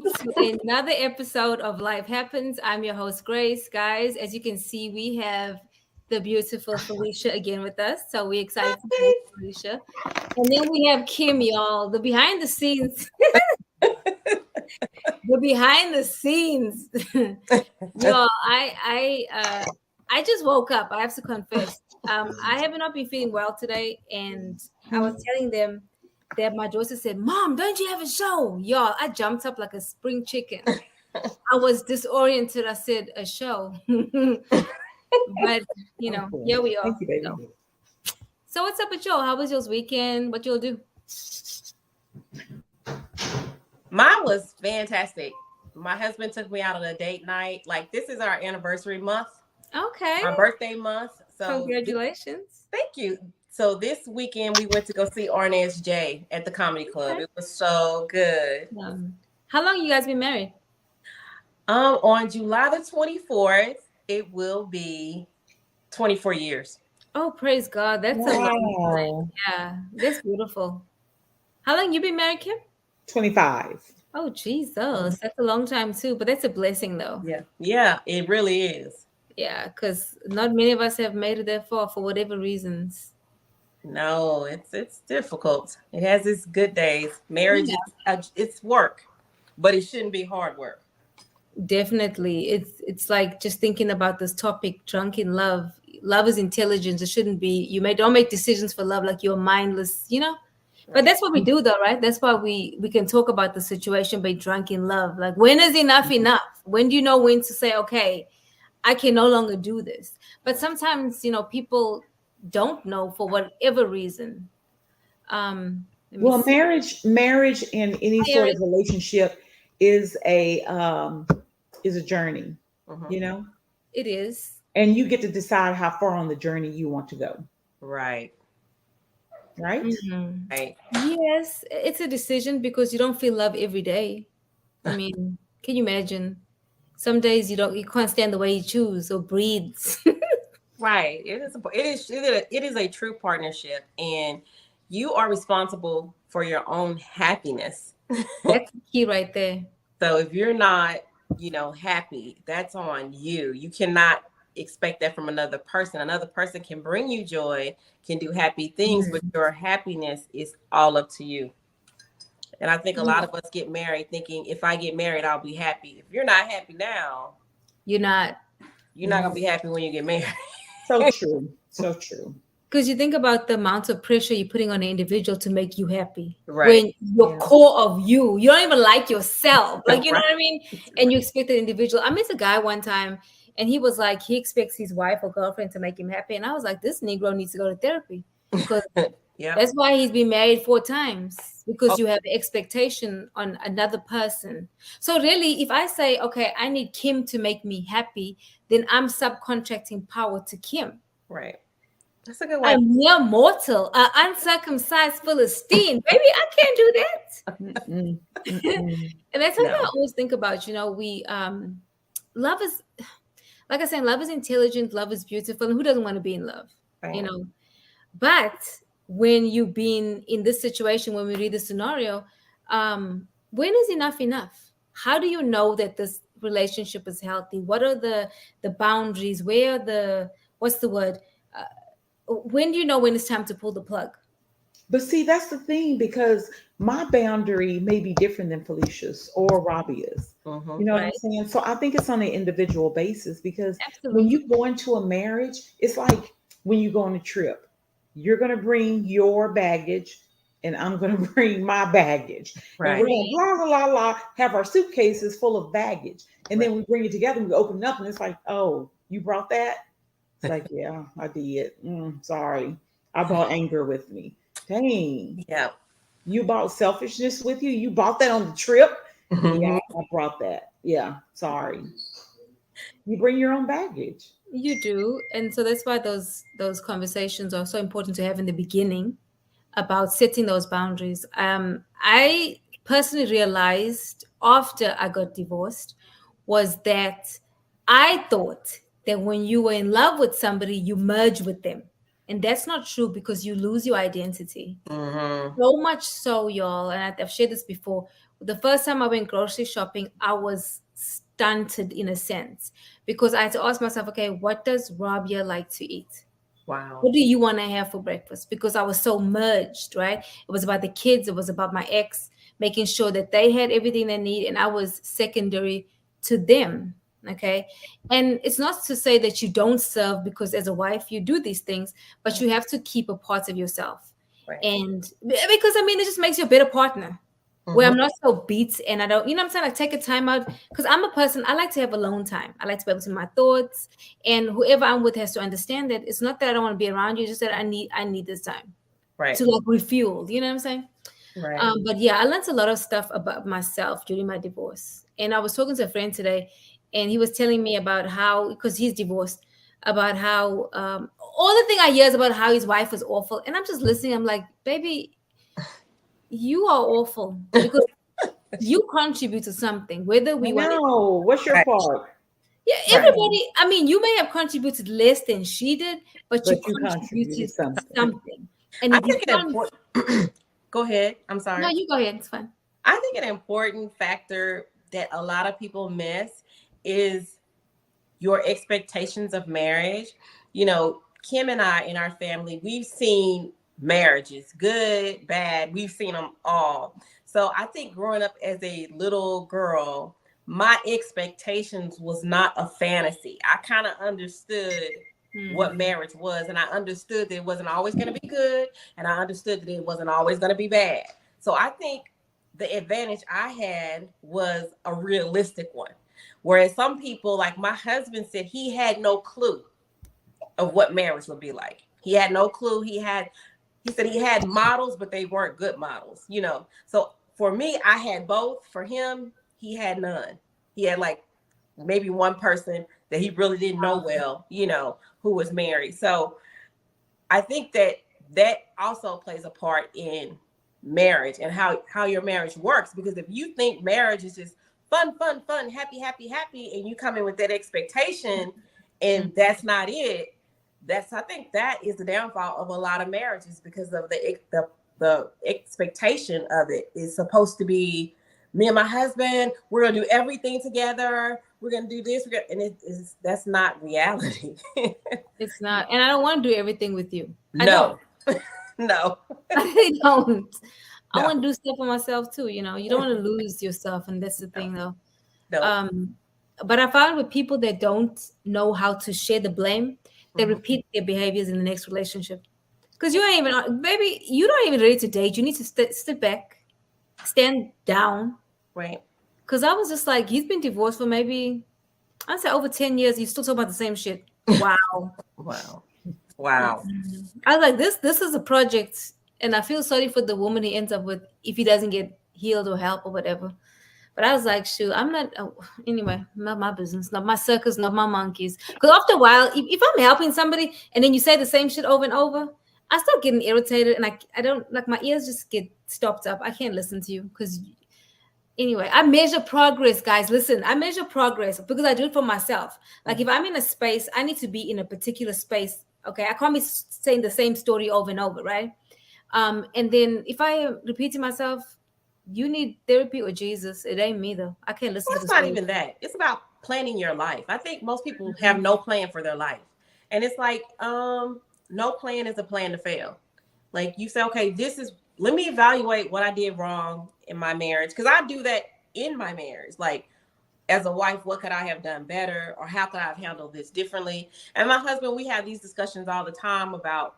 welcome to another episode of Life Happens. I'm your host, Grace. Guys, as you can see, we have the beautiful Felicia again with us. So we're excited to have Felicia. And then we have Kim, y'all, the behind the scenes. The behind the scenes. Y'all, I just woke up. I have to confess. I have not been feeling well today, and I was telling them that my daughter said, "Mom, don't you have a show?" Y'all, I jumped up like a spring chicken. I was disoriented. I said, "A show," but here we are. Thank you, baby. So what's up with y'all? How was y'all's weekend? What y'all do? Mine was fantastic. My husband took me out on a date night. Like, this is our anniversary month. Okay. My birthday month. So congratulations. Thank you. So this weekend we went to go see Arnaz J at the Comedy Club. Okay. It was so good. How long you guys been married? On July the 24th, it will be 24 years. Oh, praise God. That's a long time. Yeah, that's beautiful. How long you been married, Kim? 25. Oh, Jesus. That's a long time too, but that's a blessing though. Yeah, it really is. Yeah, because not many of us have made it that far for whatever reasons. No, it's difficult. It has its good days. Marriage it's work, but it shouldn't be hard work. Definitely. It's like just thinking about this topic, drunk in love. Love is intelligence. It shouldn't be don't make decisions for love like you're mindless, But that's what we do though, right? That's why we can talk about the situation by drunk in love. Like, when is enough enough? When do you know when to say, okay, I can no longer do this? But sometimes, people don't know for whatever reason. Well, marriage in any sort of relationship is a journey, It is. And you get to decide how far on the journey you want to go. Right. Mm-hmm. Right. Yes, it's a decision because you don't feel love every day. I mean, can you imagine? Some days you can't stand the way you choose or breathes. Right. It is a true partnership, and you are responsible for your own happiness. That's the key right there. So if you're not, happy, that's on you. You cannot expect that from another person. Another person can bring you joy, can do happy things, but your happiness is all up to you. And I think a lot of us get married thinking, if I get married, I'll be happy. If you're not happy now, you're not going to be happy when you get married. So true. So true. Because you think about the amount of pressure you're putting on an individual to make you happy. Right. When your core of you don't even like yourself. Like, you know what I mean? And you expect an individual. I met a guy one time and he was like, he expects his wife or girlfriend to make him happy. And I was like, this Negro needs to go to therapy. Because that's why he's been married 4 times. Because you have expectation on another person. So really, if I say, okay, I need Kim to make me happy, then I'm subcontracting power to Kim. Right. That's a good way. I'm mere mortal, uncircumcised Philistine. Baby, I can't do that. And that's something I always think about. Love is, like I said, love is intelligent, love is beautiful. And who doesn't want to be in love? Right. But when you've been in this situation, when we read the scenario, when is enough enough? How do you know that this relationship is healthy? What are the boundaries? What's the word? When do you know when it's time to pull the plug? But see, that's the thing, because my boundary may be different than Felicia's or Rabia's. You know what I'm saying? So I think it's on an individual basis, because when you go into a marriage, it's like when you go on a trip. You're going to bring your baggage and I'm going to bring my baggage. Right. And we're going to blah, blah, blah, blah, have our suitcases full of baggage. And then we bring it together and we open it up and it's like, oh, you brought that? It's like, yeah, I did. Sorry. I brought anger with me. Dang. Yeah. You brought selfishness with you? You bought that on the trip? Yeah, I brought that. Yeah, sorry. You bring your own baggage. You do. And so that's why those conversations are so important to have in the beginning about setting those boundaries. I personally realized after I got divorced was that I thought that when you were in love with somebody, you merge with them. And that's not true, because you lose your identity. So much so, y'all, and I've shared this before, The first time I went grocery shopping, I was stunted in a sense because I had to ask myself, okay, what does Rabia like to eat? Wow. What do you want to have for breakfast? Because I was so merged, right? It was about the kids, it was about my ex, making sure that they had everything they need, and I was secondary to them. Okay. And it's not to say that you don't serve, because as a wife, you do these things, but you have to keep a part of yourself. Right. And because I mean, it just makes you a better partner. Where I'm not so beat and I don't, you know what I'm saying? I take a time out because I'm a person, I like to have alone time. I like to be able to my thoughts, and whoever I'm with has to understand that it's not that I don't want to be around you, it's just that I need this time to like refuel. You know what I'm saying? Right. But yeah, I learned a lot of stuff about myself during my divorce. And I was talking to a friend today, and he was telling me about how, because he's divorced, about how all the thing I hear is about how his wife was awful. And I'm just listening. I'm like, baby, you are awful because you contribute to something, whether we want it. What's your part? Yeah, everybody. I mean, you may have contributed less than she did, but you you contributed something. And I if you think an important. Go ahead. I'm sorry. No, you go ahead. It's fine. I think an important factor that a lot of people miss is your expectations of marriage. You know, Kim and I in our family, we've seen marriages, good, bad. We've seen them all. So I think growing up as a little girl, my expectations was not a fantasy. I kind of understood what marriage was, and I understood that it wasn't always going to be good, and I understood that it wasn't always going to be bad. So I think the advantage I had was a realistic one. Whereas some people, like my husband said, he had no clue of what marriage would be like. He had no clue. He said he had models, but they weren't good models, you know. So for me, I had both. For him, he had none. He had like maybe one person that he really didn't know well, you know, who was married. So I think that also plays a part in marriage and how your marriage works. Because if you think marriage is just fun, happy, and you come in with that expectation and that's not it, I think that is the downfall of a lot of marriages, because of the expectation of it is supposed to be me and my husband, we're gonna do everything together, we're gonna do this, and that's not reality. It's not, and I don't want to do everything with you. No. No. I don't. I want to do stuff for myself too. You know, you don't want to lose yourself, and that's the thing, though. No. But I found with people that don't know how to share the blame, they repeat their behaviors in the next relationship. Because you ain't even, baby, you don't even ready to date. You need to sit back, stand down. Right. Because I was just like, he's been divorced for maybe, I'd say over 10 years. He's still talking about the same shit. Wow. Wow. I was like, this is a project, and I feel sorry for the woman he ends up with if he doesn't get healed or help or whatever. But I was like, shoot, I'm not, anyway, not my business, not my circus, not my monkeys. Because after a while, if I'm helping somebody and then you say the same shit over and over, I start getting irritated, and I don't, like, my ears just get stopped up. I can't listen to you because, anyway, I measure progress, guys. Listen, I measure progress because I do it for myself. Like, if I'm in a space, I need to be in a particular space. Okay, I can't be saying the same story over and over, right? And then if I am repeating myself, you need therapy or Jesus. It ain't me, though. I can't listen to this. It's not even that. It's about planning your life. I think most people have no plan for their life. And it's like, no plan is a plan to fail. Like, you say, okay, let me evaluate what I did wrong in my marriage. Because I do that in my marriage. Like, as a wife, what could I have done better? Or how could I have handled this differently? And my husband, we have these discussions all the time about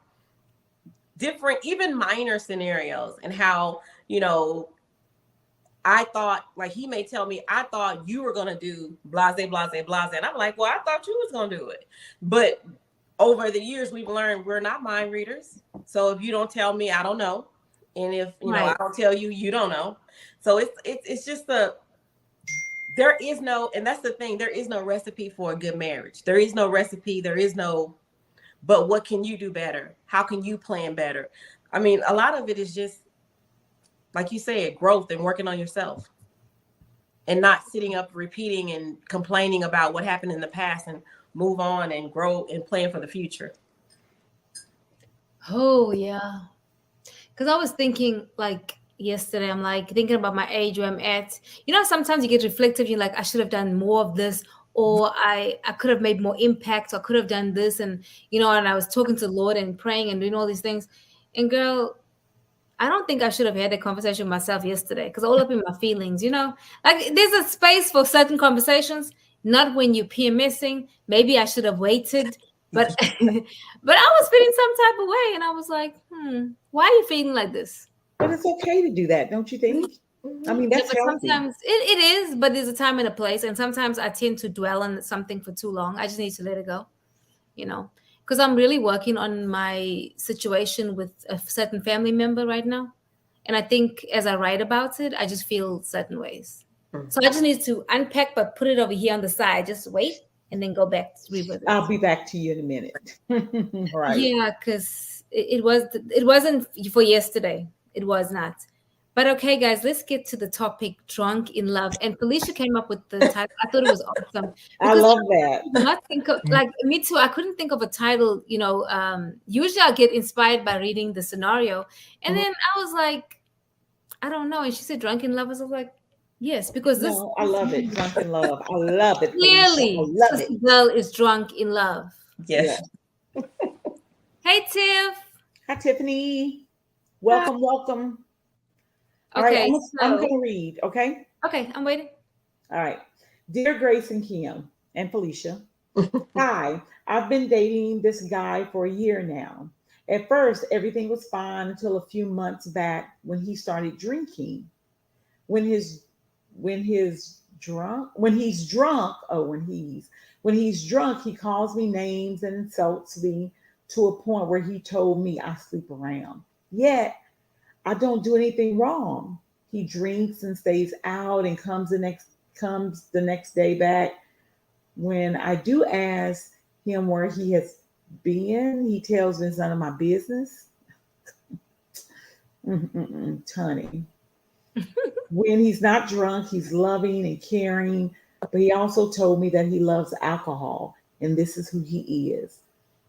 different, even minor scenarios, and how, you know, I thought, like, he may tell me, I thought you were going to do blase. And I'm like, well, I thought you was going to do it. But over the years, we've learned we're not mind readers. So if you don't tell me, I don't know. And if, you know, I don't tell you, you don't know. So it's just there is no, and that's the thing, there is no recipe for a good marriage. There is no recipe. But what can you do better? How can you plan better? I mean, a lot of it is just, like you said, growth and working on yourself, and not sitting up repeating and complaining about what happened in the past, and move on and grow and plan for the future. Oh, yeah. Because I was thinking, like, yesterday. I'm like thinking about my age where I'm at. You know, sometimes you get reflective. You're like, I should have done more of this, or I could have made more impact, or could have done this, and and I was talking to the Lord and praying and doing all these things. And girl, I don't think I should have had a conversation with myself yesterday because all up in my feelings. Like there's a space for certain conversations. Not when you're PMSing. Maybe I should have waited, but but I was feeling some type of way, and I was like, why are you feeling like this? But it's okay to do that, don't you think? I mean, that's but healthy. sometimes it is, but there's a time and a place, and sometimes I tend to dwell on something for too long. I just need to let it go, because I'm really working on my situation with a certain family member right now. And I think as I write about it, I just feel certain ways. So I just need to unpack, but put it over here on the side. Just wait and then go back to revisit. I'll be back to you in a minute. Right. Yeah, because it wasn't for yesterday. It was not. But okay, guys, let's get to the topic, drunk in love. And Felicia came up with the title. I thought it was awesome. I love that. Not think of, like me too. I couldn't think of a title. Usually I get inspired by reading the scenario, and then I was like, I don't know. And she said, "Drunk in love." I was like, yes, because this. No, I love it. Drunk in love. I love it. Clearly, I love it. Girl is drunk in love. Yes. Hey, Tiff. Hi, Tiffany. Welcome, welcome. All Okay, right, I'm going to read, okay? Okay, I'm waiting. All right. Dear Grace and Kim and Felicia, hi, I've been dating this guy for a year now. At first, everything was fine until a few months back when he started drinking. When he's drunk, he calls me names and insults me to a point where he told me I sleep around. Yet I don't do anything wrong. He drinks and stays out and comes the next day back. When I do ask him where he has been, he tells me it's none of my business. Tunny. When he's not drunk, he's loving and caring, but he also told me that he loves alcohol, and this is who he is.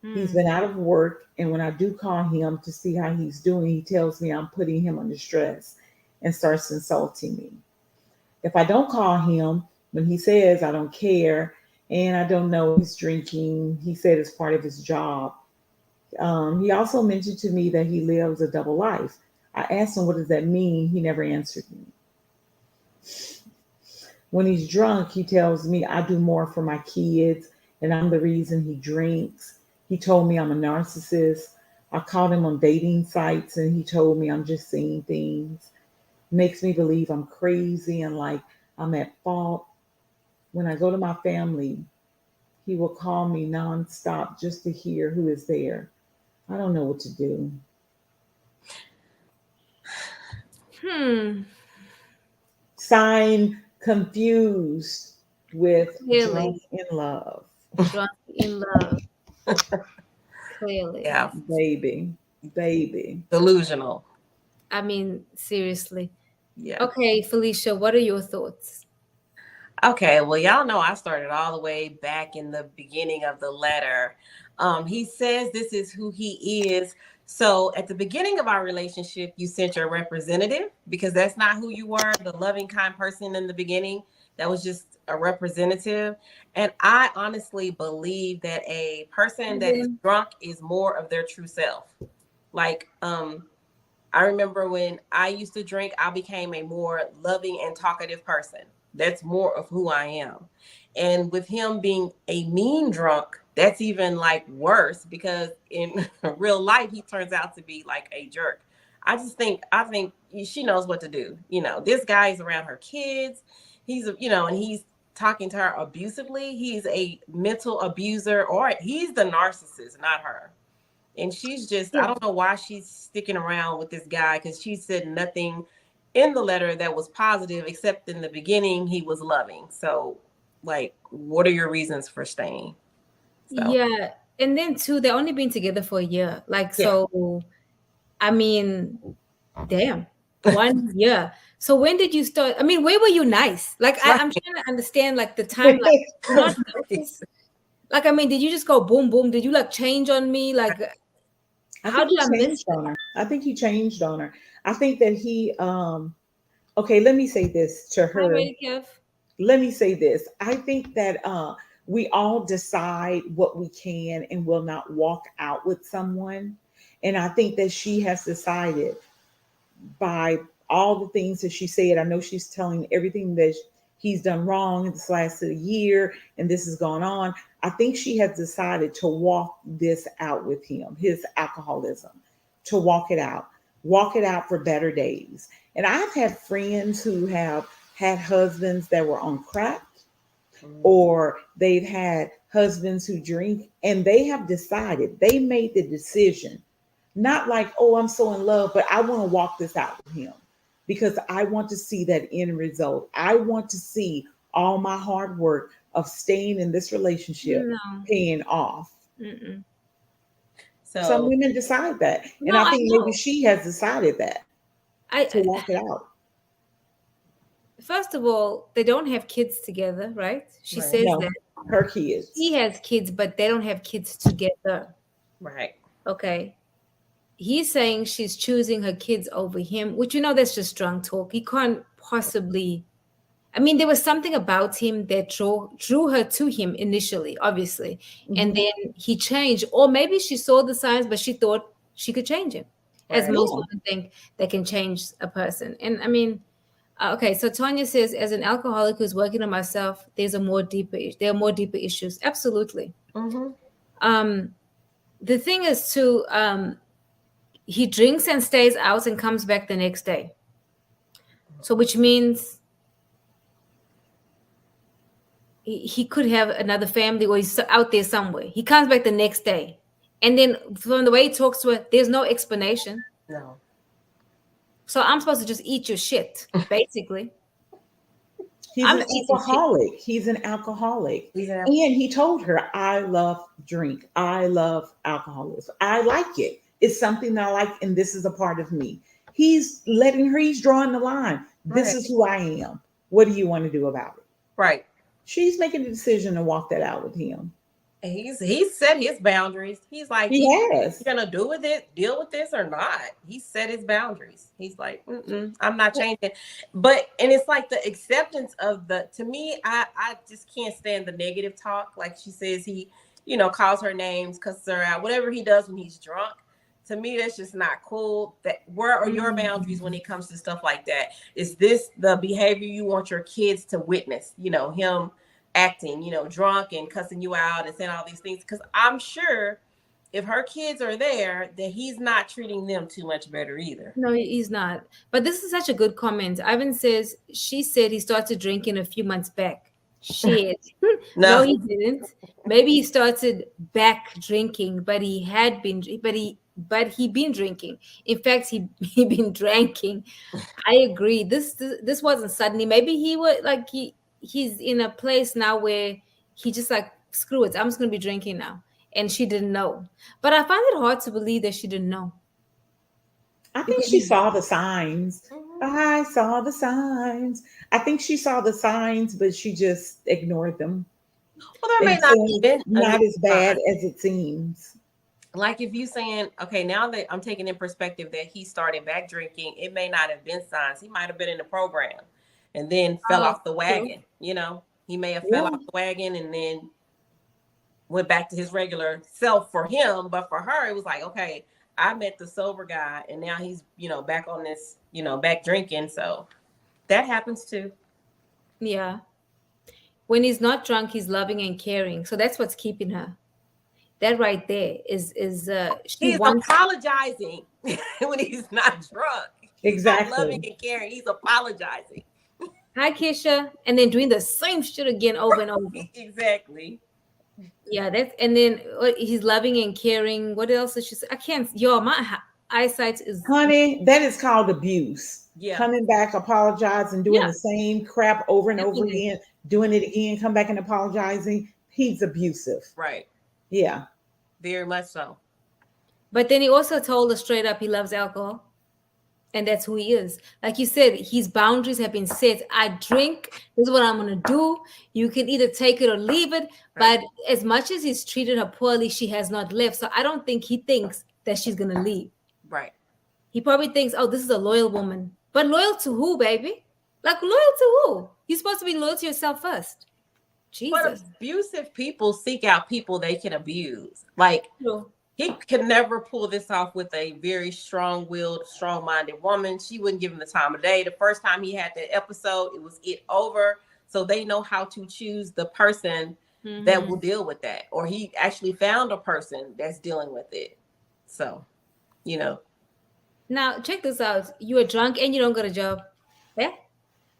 He's been out of work, and when I do call him to see how he's doing, he tells me I'm putting him under stress and starts insulting me. If I don't call him, when he says I don't care and I don't know he's drinking, he said it's part of his job. He also mentioned to me that he lives a double life. I asked him, what does that mean? He never answered me. When he's drunk, he tells me I do more for my kids and I'm the reason he drinks. He told me I'm a narcissist. I called him on dating sites and he told me I'm just seeing things. Makes me believe I'm crazy and like I'm at fault. When I go to my family, he will call me nonstop just to hear who is there. I don't know what to do. Sign confused with drunk in love. Drunk in love. Clearly. Yeah. Baby. Delusional. I mean, seriously. Yeah. Okay, Felicia, what are your thoughts? Okay, well, y'all know I started all the way back in the beginning of the letter. He says this is who he is. So at the beginning of our relationship, you sent your representative because that's not who you were, the loving, kind person in the beginning. That was just a representative. And I honestly believe that a person that is drunk is more of their true self. Like, I remember when I used to drink, I became a more loving and talkative person. That's more of who I am. And with him being a mean drunk, that's even like worse because in real life, he turns out to be like a jerk. I think she knows what to do. This guy is around her kids. He's, and he's talking to her abusively. He's a mental abuser, or he's the narcissist, not her. And she's just, I don't know why she's sticking around with this guy because she said nothing in the letter that was positive, except in the beginning, he was loving. So, like, what are your reasons for staying? So. Yeah. And then, too, they've only been together for a year. So, I mean, damn, 1 year. So when did you start? I mean, where were you nice? Like, I'm trying to understand, like, the timeline. Like, I mean, did you just go boom, boom? Did you, like, change on me? Like, I How think did he I miss changed on her. I think he changed on her. I think that he okay, let me say this to Hi, her. ready, Kev? Let me say this. I think that we all decide what we can and will not walk out with someone. And I think that she has decided by all the things that she said. I know she's telling everything that he's done wrong in this last year and this has gone on. I think she has decided to walk this out with him, his alcoholism, to walk it out for better days. And I've had friends who have had husbands that were on crack, or they've had husbands who drink, and they have decided, they made the decision, not like, oh, I'm so in love, but I want to walk this out with him because I want to see that end result. I want to see all my hard work of staying in this relationship No. paying off. Mm-mm. Some So women decide that. And No, I I think maybe know. she has decided that to I walk it out. First of all, they don't have kids together, right? She right, says No, that her kids. he has kids, but they don't have kids together. right. Okay. He's saying she's choosing her kids over him, which that's just drunk talk. He can't possibly. I mean, there was something about him that drew her to him initially, obviously, and Mhm. then he changed, or maybe she saw the signs, but she thought she could change him, as Right. most Yeah. women think they can change a person. And I mean, okay, so Tanya says, as an alcoholic who's working on myself, there are more deeper issues. Absolutely. Mm-hmm. Um, the thing is too, he drinks and stays out and comes back the next day. So which means he could have another family, or he's out there somewhere. He comes back the next day. And then from the way he talks to her, there's no explanation. No. So I'm supposed to just eat your shit, basically. He's I'm an eating shit. alcoholic. He's an alcoholic. He's an And he told her, I love drink. I love alcoholism. I like it. It's something that I like, and this is a part of me. He's letting her, he's drawing the line. This right. is who I am. What do you want to do about it? Right. She's making the decision to walk that out with him. And he's set his boundaries. He's like, He you has. gonna deal with this or not? He set his boundaries. He's like, I'm not changing. But and it's like the acceptance of the. To me, I just can't stand the negative talk. Like she says, he calls her names, cusses her out, whatever he does when he's drunk. To me, that's just not cool. That where are your boundaries when it comes to stuff like that? Is this the behavior you want your kids to witness? Him acting, drunk and cussing you out and saying all these things. Because I'm sure if her kids are there, that he's not treating them too much better either. No, he's not. But this is such a good comment. Ivan says she said he started drinking a few months back. Shit. No, No, he didn't. Maybe he started back drinking, but he been drinking. In fact, he been drinking. I agree. This wasn't suddenly. Maybe he was like he's in a place now where he just like, screw it, I'm just gonna be drinking now. And she didn't know. But I find it hard to believe that she didn't know. I think Because she saw the signs. Mhm. I saw the signs. I think she saw the signs, but she just ignored them Well, there may and not said have it's been a not new as bad sign. as it seems. Like if you saying, okay, now that I'm taking in perspective that he started back drinking, it may not have been signs. He might have been in the program and then fell off the true. wagon. He may have fell Yeah. off the wagon and then went back to his regular self for him. But for her, it was like, okay, I met the sober guy and now he's, back on this, back drinking. So that happens too. Yeah. When he's not drunk, he's loving and caring. So that's what's keeping her. That right there is she He's wants. apologizing when he's not drunk. He's not loving Exactly. and caring. He's apologizing. Hi, Keisha, and then doing the same shit again over and over. Exactly. Yeah, that's, and then he's loving and caring. What else is she say? I can't. Yo, my eyesight is. Honey, that is called abuse. Yeah. Coming back, apologizing, doing Yeah, the same crap over and over definitely. again, doing it again, come back and apologizing. He's abusive. Right. Yeah. Very much so. But then he also told her straight up he loves alcohol. And that's who he is. Like you said, his boundaries have been set. I drink. This is what I'm going to do. You can either take it or leave it. Right. But as much as he's treated her poorly, she has not left. So I don't think he thinks that she's gonna leave. Right. He probably thinks, oh, this is a loyal woman. But loyal to who, baby? Like loyal to who? You're supposed to be loyal to yourself first. Jesus. But abusive people seek out people they can abuse. Like, True. he could never pull this off with a very strong-willed, strong-minded woman. She wouldn't give him the time of day. The first time he had that episode, it was over. So they know how to choose the person that will deal with that. Or he actually found a person that's dealing with it. So, Now, check this out. You are drunk and you don't get a job. Yeah?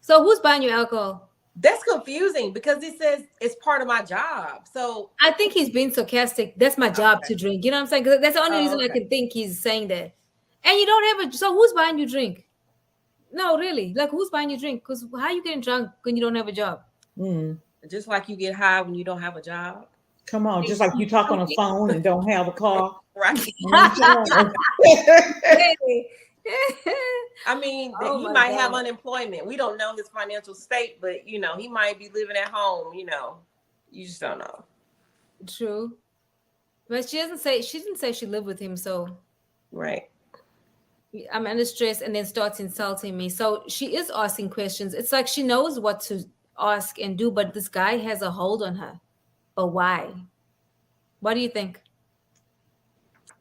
So who's buying your alcohol? That's confusing because he says it's part of my job. So I think he's being sarcastic. That's my job to drink. You know what I'm saying? 'Cause that's the only reason I can think he's saying that. And you don't have so who's buying you drink? No, really. Like who's buying you drink? Because how are you getting drunk when you don't have a job? Just like you get high when you don't have a job. Come on, just like you talk on a phone and don't have a car. Right. I mean, he might have unemployment. We don't know his financial state, but he might be living at home. You just don't know. True, but she didn't say she lived with him. So, right. I'm under stress, and then starts insulting me. So she is asking questions. It's like she knows what to ask and do, but this guy has a hold on her. But why? What do you think?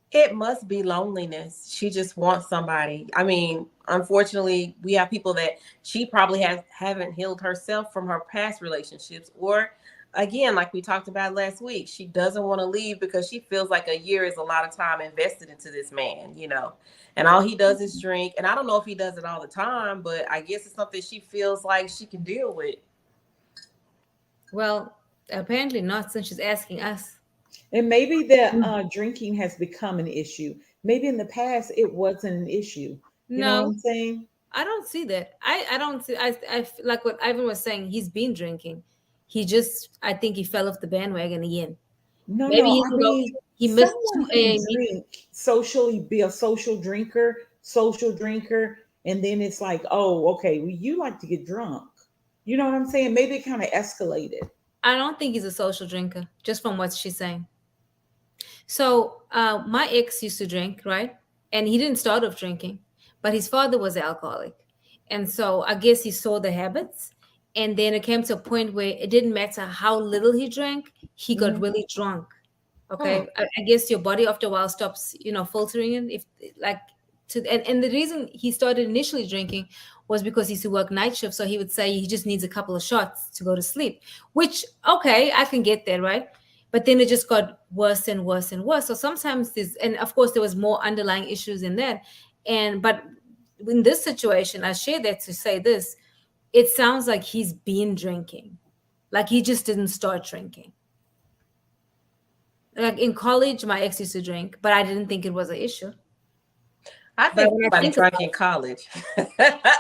It must be loneliness. She just wants somebody. I mean, unfortunately, we have people that she probably haven't healed herself from her past relationships. Or again, like we talked about last week, she doesn't want to leave because she feels like a year is a lot of time invested into this man, and all he does is drink. And I don't know if he does it all the time, but I guess it's something she feels like she can deal with. Well, apparently not, since she's asking us. And maybe that drinking has become an issue. Maybe in the past it wasn't an issue. You know what I'm saying? I don't see that. I don't see. I like what Ivan was saying. He's been drinking. I think he fell off the bandwagon again. No, maybe no. I mean, he missed someone can drink socially, be a social drinker, and then it's like, oh, okay, well, you like to get drunk. You know what I'm saying? Maybe it kind of escalated. I don't think he's a social drinker, just from what she's saying. So my ex used to drink, right? And he didn't start off drinking, but his father was an alcoholic. And so I guess he saw the habits. And then it came to a point where it didn't matter how little he drank, he got really drunk. Okay. I guess your body after a while stops, filtering it. And the reason he started initially drinking was because he used to work night shift. So he would say he just needs a couple of shots to go to sleep, which, okay, I can get there, right? But then it just got worse and worse and worse. So sometimes and of course there was more underlying issues in that. But in this situation, I share that to say this, it sounds like he's been drinking. Like he just didn't start drinking. Like in college, my ex used to drink, but I didn't think it was an issue. I think everybody drank in college. Yeah,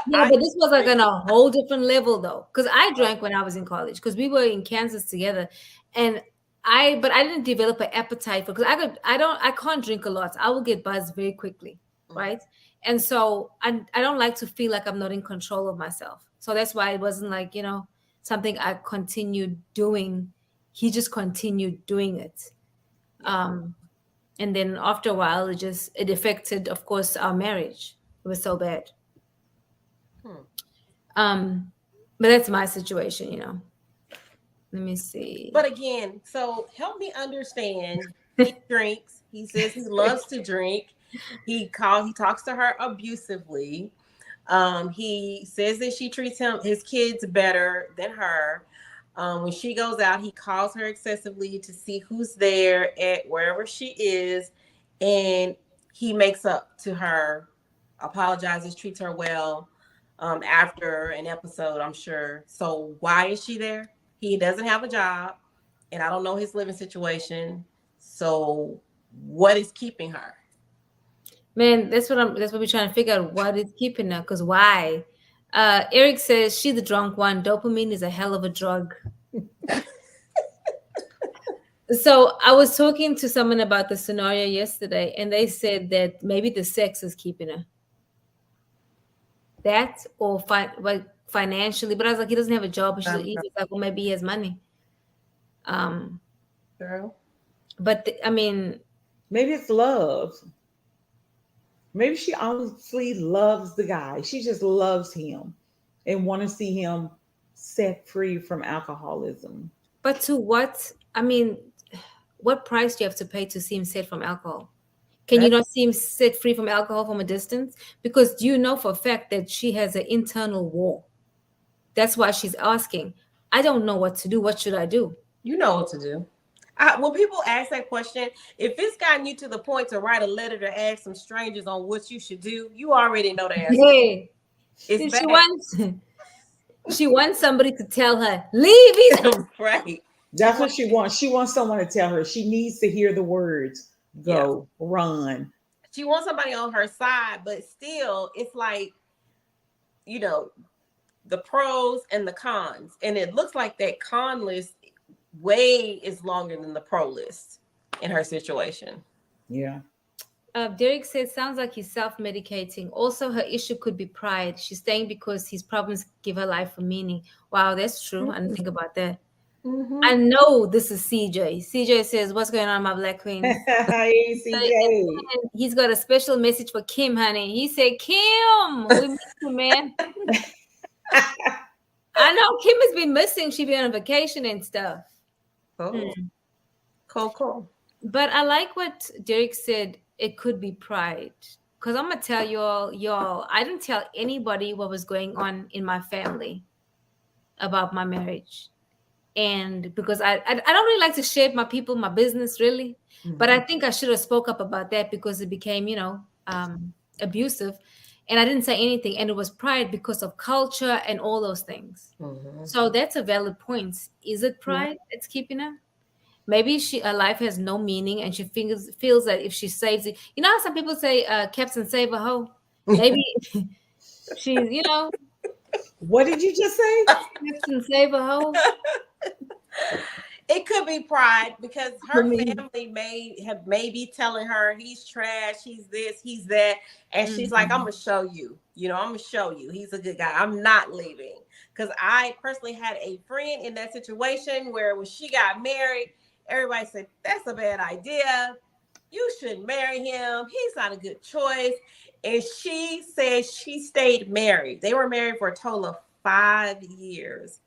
but this was like on a whole different level though. Because I drank when I was in college because we were in Kansas together. But I didn't develop an appetite for, because I can't drink a lot. I will get buzzed very quickly. Right. And so I don't like to feel like I'm not in control of myself. So that's why it wasn't like, something I continued doing. He just continued doing it. And then after a while, it affected, of course, our marriage. It was so bad. But that's my situation, Let me see. But again, so help me understand. He drinks. He says he loves to drink. He talks to her abusively. He says that she treats his kids better than her. When she goes out, he calls her excessively to see who's there at wherever she is. And he makes up to her, apologizes, treats her well after an episode, I'm sure. So why is she there? He doesn't have a job, and I don't know his living situation. So what is keeping her? Man, that's what we're trying to figure out. What is keeping her? Because why? Eric says she's the drunk one. Dopamine is a hell of a drug. So I was talking to someone about the scenario yesterday, and they said that maybe the sex is keeping her. That or financially, but I was like, he doesn't have a job. He's like, well, maybe he has money. Girl. But I mean, maybe it's love. Maybe she honestly loves the guy. She just loves him and want to see him set free from alcoholism. But to what? I mean, what price do you have to pay to see him set from alcohol? Can you That not see him set free from alcohol from a distance? Because do you know for a fact that she has an internal war? That's why she's asking. I don't know what to do. What should I do? you know what to do. When people ask that question, if it's gotten you to the point to write a letter to ask some strangers on what you should do, you already know the answer. Hey, It's she bad. wants she wants somebody to tell her, leave his Right. She That's what wants, she wants. She wants someone to tell her. She needs to hear the words yeah. go, run. She wants somebody on her side, but still, it's like, you know, the pros and the cons. And it looks like that con list way is longer than the pro list in her situation. Yeah. Derek says, sounds like he's self medicating. Also, her issue could be pride. She's staying because his problems give her life a meaning. Wow, that's true. I didn't think about that. I Mm-hmm. know this is CJ. CJ says, what's going on, my black queens? Hey, CJ. He's got a special message for Kim, honey. He said, Kim, we miss you, man. I know Kim has been missing. She been on vacation and stuff. Oh, cool. But I like what Derek said. It could be pride. Because I'm gonna tell y'all, I didn't tell anybody what was going on in my family about my marriage. And because I don't really like to share my people, my business really. But I think I should have spoke up about that because it became, abusive. And I didn't say anything. And it was pride because of culture and all those things. So that's a valid point. Is it pride that's keeping her? Maybe her life has no meaning and she feels that if she saves it, you know how some people say, Captain save a hoe? Maybe she's, What did you just say? Captain save a hoe. It could be pride because her family may be telling her he's trash, he's this, he's that, and she's like, I'm gonna show you. I'm gonna show you. He's a good guy. I'm not leaving. Because I personally had a friend in that situation where when she got married, everybody said that's a bad idea. You shouldn't marry him. He's not a good choice. And she said she stayed married. They were married for a total of 5 years.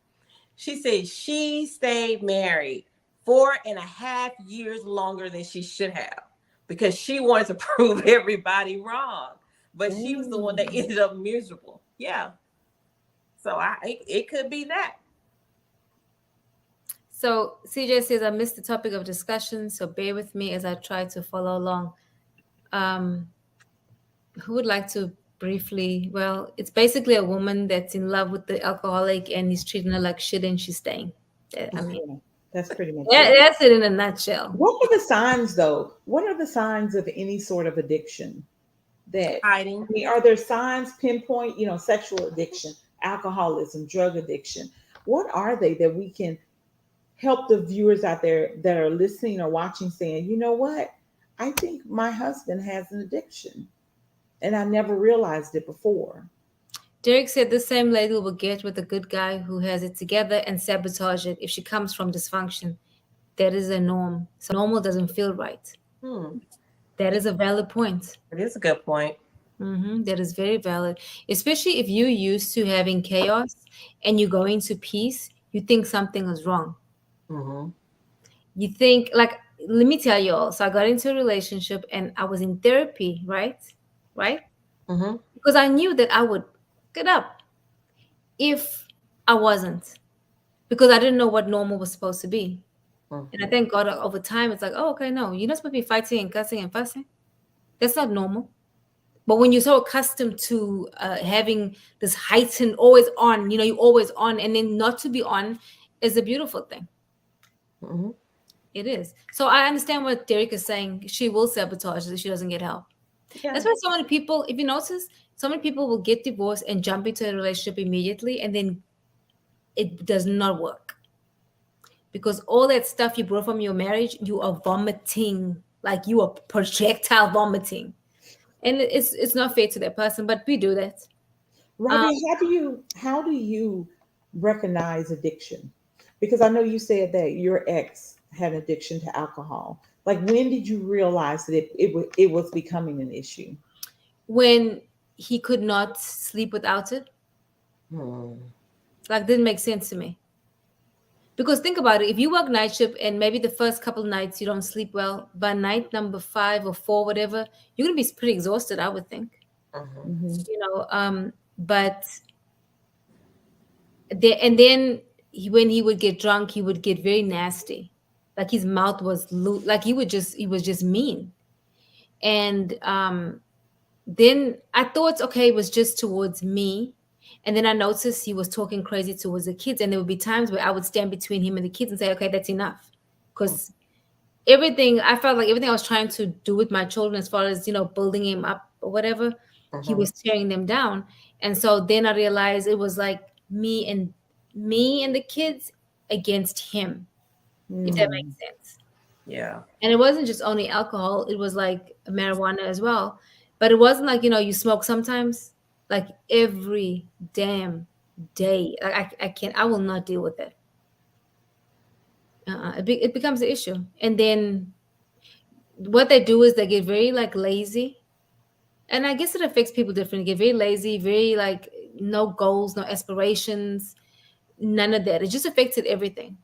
She said she stayed married 4.5 years longer than she should have because she wanted to prove everybody wrong. But she was the one that ended up miserable. Yeah. So it could be that. So CJ says, I missed the topic of discussion, so bear with me as I try to follow along. Who would like to briefly? Well, it's basically a woman that's in love with the alcoholic and he's treating her like shit and she's staying. I mean, that's pretty much it. it. That's it in a nutshell. What are the signs, though? What are the signs of any sort of addiction? Hiding. Are there signs pinpoint, sexual addiction, alcoholism, drug addiction? What are they that we can help the viewers out there that are listening or watching saying, you know what? I think my husband has an addiction and I never realized it before. Derek said the same lady will get with a good guy who has it together and sabotage it if she comes from dysfunction. That is a norm. So normal doesn't feel right. That is a valid point. It is a good point. That is very valid, especially if you're used to having chaos and you go into peace, you think something is wrong. You think, like, let me tell you all. So I got into a relationship and I was in therapy, right? Because I knew that I would get up if I wasn't, because I didn't know what normal was supposed to be. And I thank God over time, it's like, oh, okay, no, you're not supposed to be fighting and cussing and fussing. That's not normal. But when you're so accustomed to having this heightened, always on, you're always on, and then not to be on is a beautiful thing. It is. So I understand what Derek is saying. She will sabotage if she doesn't get help. Yeah. That's why so many people, if you notice, so many people will get divorced and jump into a relationship immediately, and then it does not work. Because all that stuff you brought from your marriage, you are vomiting, like you are projectile vomiting. And it's not fair to that person, but we do that. Robbie, how do you recognize addiction? Because I know you said that your ex had an addiction to alcohol. Like, when did you realize that it was becoming an issue? when he could not sleep without it. Like, didn't make sense to me. Because think about it, if you work night shift and maybe the first couple of nights you don't sleep well, by night number 5 or 4, whatever, you're gonna be pretty exhausted, I would think. But then when he would get drunk, he would get very nasty. Like his mouth was loose, like he was just mean. And then I thought, okay, it was just towards me. And then I noticed he was talking crazy towards the kids. And there would be times where I would stand between him and the kids and say, okay, that's enough. Because I felt like everything I was trying to do with my children, as far as, building him up or whatever, he was tearing them down. And so then I realized it was like me and the kids against him, if that makes sense. Yeah. And it wasn't just only alcohol, it was like marijuana as well. But it wasn't like, you smoke sometimes, like every damn day. I will not deal with it. It becomes an issue. And then what they do is they get very like lazy. And I guess it affects people differently. They get very lazy, very like no goals, no aspirations, none of that. It just affected everything.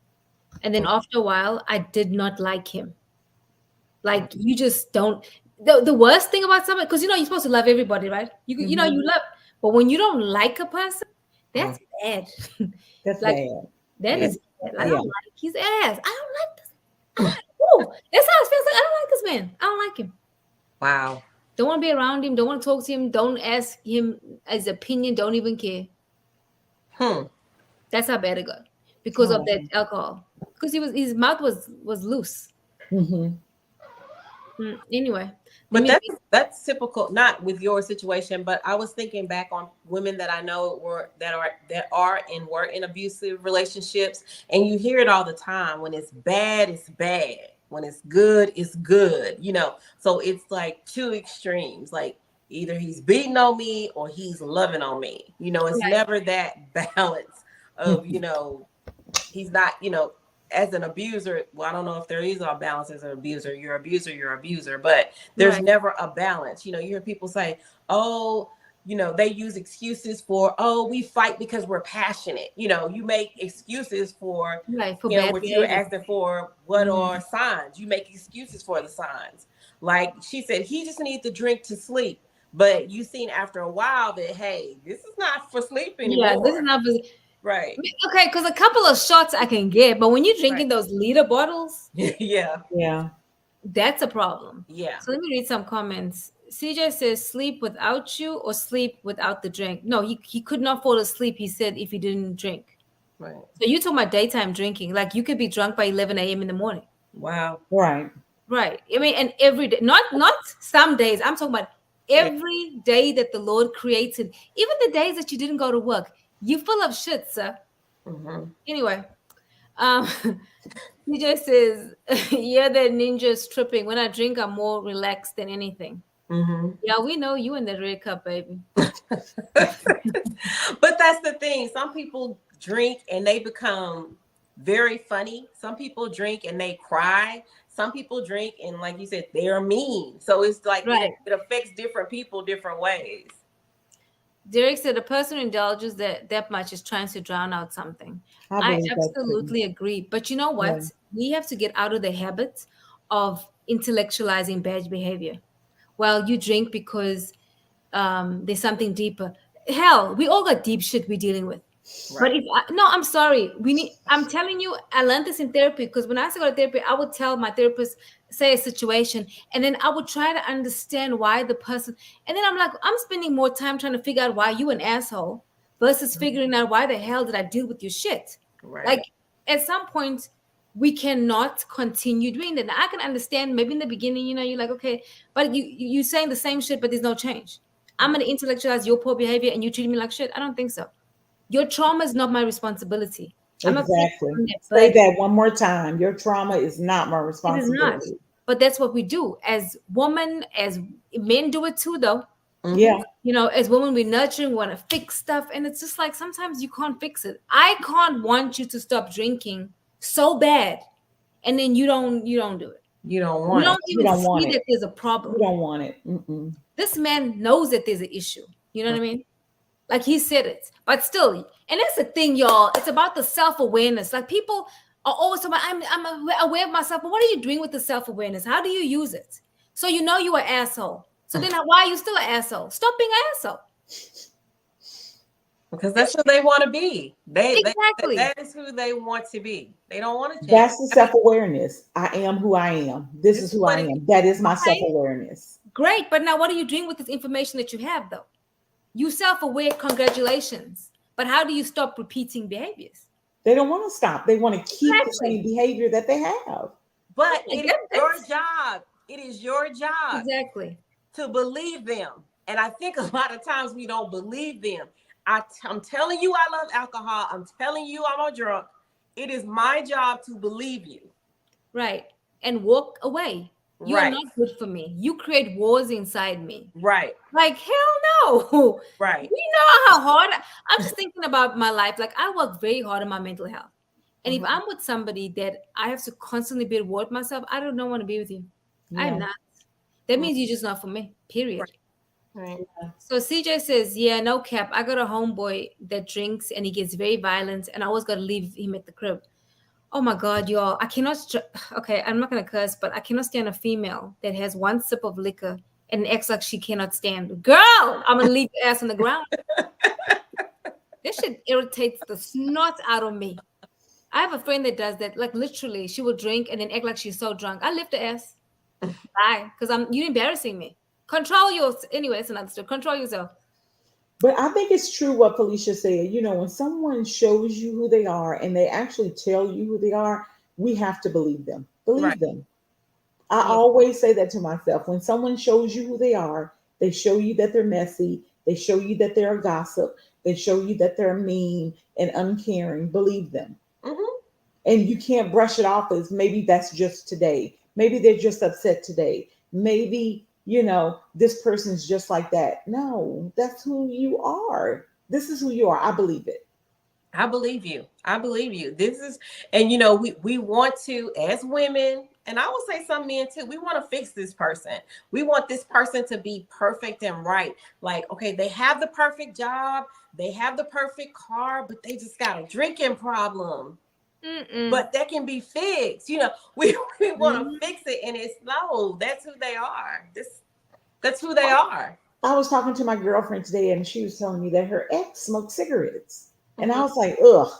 And then after a while, I did not like him. Like, you just don't. The worst thing about somebody, because you're supposed to love everybody, right? You love, but when you don't like a person, that's bad. That's like, bad. That is bad. I don't like his ass. I don't like this. That's how it feels like. I don't like this man. I don't like him. Wow. Don't want to be around him. Don't want to talk to him. Don't ask him his opinion. Don't even care. That's how bad it got because of that alcohol. Because his mouth was loose. Anyway, but that's typical, not with your situation, but I was thinking back on women that I know that are in abusive relationships, and you hear it all the time. When it's bad, it's bad. When it's good, it's good. So it's like two extremes. Like either he's beating on me or he's loving on me. It's never that balance of he's not as an abuser. Well, I don't know if there is a balance as an abuser. You're abuser, but there's never a balance. You hear people say, oh, they use excuses for, oh, we fight because we're passionate. You make excuses for what you're asking for. What are signs? You make excuses for the signs. Like she said, he just needs to drink to sleep. But you seen after a while that, hey, this is not for sleep anymore. Yeah, this is not for right. Okay, because a couple of shots I can get, but when you're drinking those liter bottles, yeah, that's a problem. Yeah. So let me read some comments. CJ says, sleep without you or sleep without the drink. No, he could not fall asleep, he said, if he didn't drink. Right. So you're talking about daytime drinking. Like you could be drunk by 11 a.m. in the morning. Wow. Right. I mean, and every day, not some days. I'm talking about every day that the Lord created, even the days that you didn't go to work. You full of shit, sir. Anyway, he just says, yeah, the ninja's tripping. When I drink, I'm more relaxed than anything. Yeah, we know you in that red cup, baby. But that's the thing. Some people drink and they become very funny. Some people drink and they cry. Some people drink and, like you said, they're mean. So it's like it affects different people different ways. Derek said a person who indulges that much is trying to drown out something. I absolutely agree. But you know what? Yeah. We have to get out of the habit of intellectualizing bad behavior. Well, you drink because there's something deeper. Hell, we all got deep shit we're dealing with. Right. But I'm sorry. I'm telling you, I learned this in therapy because when I used to go to therapy, I would tell my therapist, say a situation, and then I would try to understand why the person, and then I'm like, I'm spending more time trying to figure out why you an asshole versus figuring out why the hell did I deal with your shit. Right. Like at some point, we cannot continue doing that. Now, I can understand maybe in the beginning, you're like, okay, but you're saying the same shit, but there's no change. I'm going to intellectualize your poor behavior and you treat me like shit. I don't think so. Your trauma is not my responsibility. Exactly. Say that one more time. Your trauma is not my responsibility. It is not. But that's what we do as women, as men do it too, though. Yeah. As women, we nurturing, we want to fix stuff. And it's just like, sometimes you can't fix it. I can't want you to stop drinking so bad. And then you don't do it. You don't want You don't it. even don't want see it. that there's a problem. You don't want it. Mm-mm. This man knows that there's an issue. You know what I mean? Like he said it, but still, and that's the thing, y'all. It's about the self-awareness. Like people are always talking about, I'm aware of myself, but what are you doing with the self-awareness? How do you use it? So you know you're an asshole. So then why are you still an asshole? Stop being an asshole. Because that's who they want to be. Exactly. That is who they want to be. They don't want to change. That's the self-awareness. I am who I am. This is who I am. That is my self-awareness. Great, but now what are you doing with this information that you have, though? You self-aware, congratulations. But how do you stop repeating behaviors? They don't want to stop. They want to keep the same behavior that they have. But it is your job. It is your job. Exactly. To believe them. And I think a lot of times we don't believe them. I'm telling you I love alcohol. I'm telling you I'm a drunk. It is my job to believe you. Right. And walk away. You are not good for me. You create wars inside me. Right. Like, hell no. Right. You know how hard I'm just thinking about my life. Like, I work very hard on my mental health. And if I'm with somebody that I have to constantly be at war with myself, I don't want to be with you. Yeah. I'm not. That means you're just not for me. Period. Right. So CJ says, yeah, no cap. I got a homeboy that drinks and he gets very violent and I always got to leave him at the crib. Oh my God, y'all. I cannot, okay, I'm not going to curse, but I cannot stand a female that has one sip of liquor and acts like she cannot stand. Girl, I'm going to leave your ass on the ground. This shit irritates the snot out of me. I have a friend that does that. Like literally, she will drink and then act like she's so drunk. I lift the ass. Bye. Because you're embarrassing me. Control yours. Anyway, it's another story. Control yourself. But I think it's true what Felicia said. You know, when someone shows you who they are and they actually tell you who they are, we have to believe them. Believe them. I always say that to myself. When someone shows you who they are, they show you that they're messy. They show you that they're a gossip. They show you that they're mean and uncaring. Believe them. And you can't brush it off as maybe that's just today. Maybe they're just upset today. Maybe, you know, this person's just like that. No, that's who you are. This is who you are. I believe it. I believe you. I believe you. This is, and you know, we want to, as women, and I will say some men too, we want to fix this person. We want this person to be perfect and right. Like, okay, they have the perfect job, they have the perfect car, but they just got a drinking problem. But that can be fixed. You know, we want to fix it, and it's no, that's who they are. That's who they are. I was talking to my girlfriend today, and she was telling me that her ex smoked cigarettes. And I was like, ugh,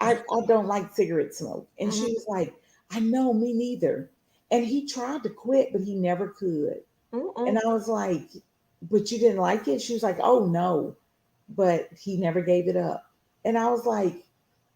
I don't like cigarette smoke. And she was like, I know, me neither. And he tried to quit, but he never could. And I was like, but you didn't like it? She was like, oh, no. But he never gave it up. And I was like,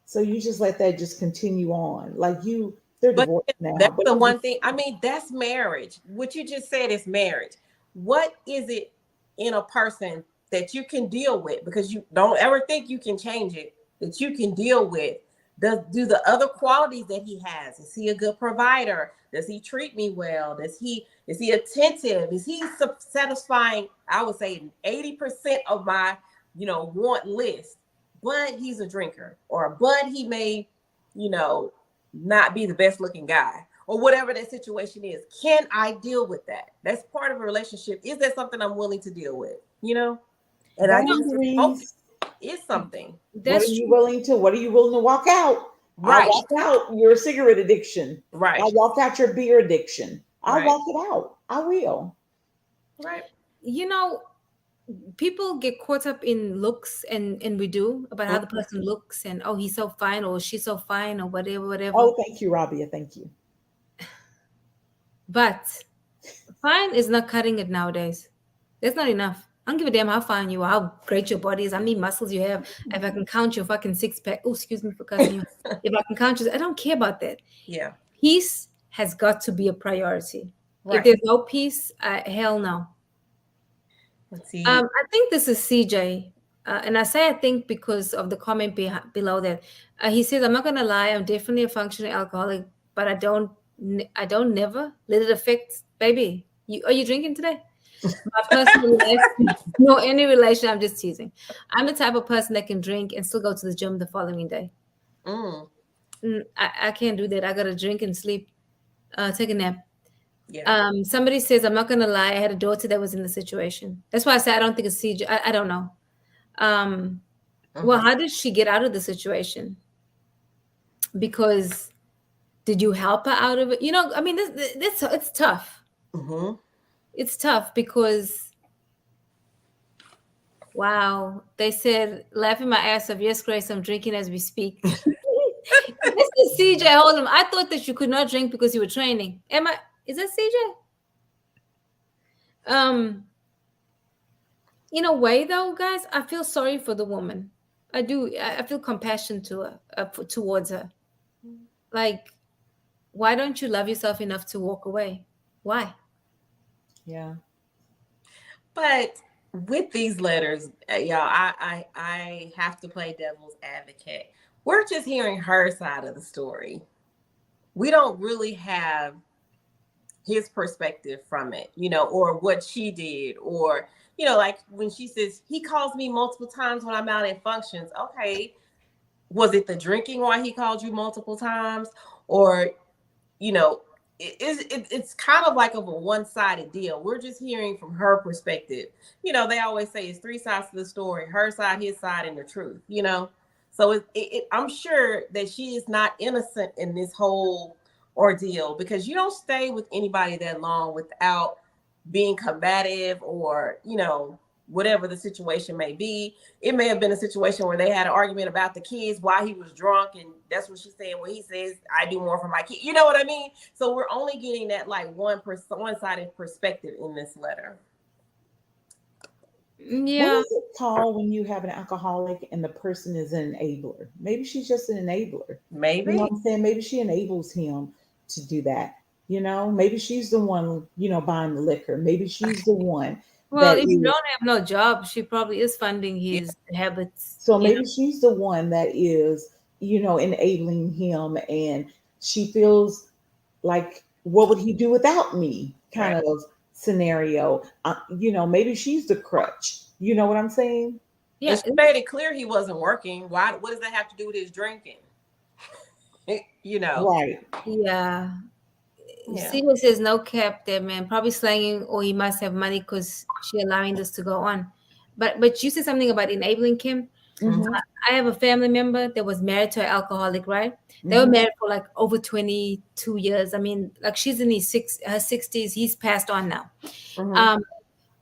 so you just let that just continue on. Like they're divorced now. That's the one thing. I mean, that's marriage. What you just said is marriage. What is it in a person that you can deal with? Because you don't ever think you can change it, that you can deal with. Do the other qualities that he has? Is he a good provider? Does he treat me well? Is he attentive? Is he satisfying, I would say 80% of my, want list? But he's a drinker, but he may, not be the best looking guy, or whatever that situation is. Can I deal with that? That's part of a relationship. Is that something I'm willing to deal with? And I think it's something. What are you willing to walk out? Right. I'll walk out your cigarette addiction. Right. I'll walk out your beer addiction. I'll walk it out. I will. Right. People get caught up in looks, and we do, about how the person looks, and he's so fine, or she's so fine, or whatever. Oh, thank you, Rabia. Thank you. But fine is not cutting it nowadays. That's not enough. I don't give a damn how fine you are, how great your body is, how many muscles you have. If I can count your fucking six pack, excuse me for cussing you. If I can count you, I don't care about that. Yeah. Peace has got to be a priority. Right. If there's no peace, hell no. Let's see. I think this is CJ, and I say I think because of the comment below that. He says, "I'm not gonna lie, I'm definitely a functioning alcoholic, but I don't never let it affect." Baby, are you drinking today? My personal life, no, any relation. I'm just teasing. I'm the type of person that can drink and still go to the gym the following day. I can't do that. I gotta drink and sleep, take a nap. Somebody says, I'm not gonna lie, I had a daughter that was in the situation. That's why I said I don't think it's CJ. I don't know. Well, how did she get out of the situation? Because did you help her out of it? I mean, this it's tough. It's tough because, wow, they said, laughing my ass off. Yes, Grace, I'm drinking as we speak. Mr. CJ, hold on. I thought that you could not drink because you were training. Is that CJ? In a way, though, guys, I feel sorry for the woman. I do. I feel compassion to her, towards her. Like, why don't you love yourself enough to walk away? Why? Yeah. But with these letters, y'all, I have to play devil's advocate. We're just hearing her side of the story. We don't really have his perspective from it, or what she did, or, like when she says, he calls me multiple times when I'm out at functions. Okay. Was it the drinking why he called you multiple times? Or, it's kind of like of a one-sided deal. We're just hearing from her perspective. They always say it's three sides to the story: her side, his side, and the truth. So I'm sure that she is not innocent in this whole ordeal, because you don't stay with anybody that long without being combative, or whatever the situation may be. It may have been a situation where they had an argument about the kids while he was drunk, and that's what she's saying when he says, I do more for my kids. You know what I mean? So we're only getting that like one-sided perspective in this letter. Yeah. What is it called when you have an alcoholic and the person is an enabler? Maybe she's just an enabler. Maybe. You know what I'm saying? Maybe she enables him to do that. Maybe she's the one, buying the liquor. Maybe she's the one. Well, if you don't have no job, she probably is funding his habits. So maybe she's the one that is, enabling him, and she feels like, what would he do without me? Kind of scenario. Maybe she's the crutch. You know what I'm saying? Yeah. She made it clear he wasn't working. Why? What does that have to do with his drinking? Right. Yeah. Steven says no cap there, man. Probably slanging, or he must have money because she allowing this to go on. But you said something about enabling Kim. Mm-hmm. I have a family member that was married to an alcoholic, right? They were married for like over 22 years. I mean, like she's in her 60s. He's passed on now.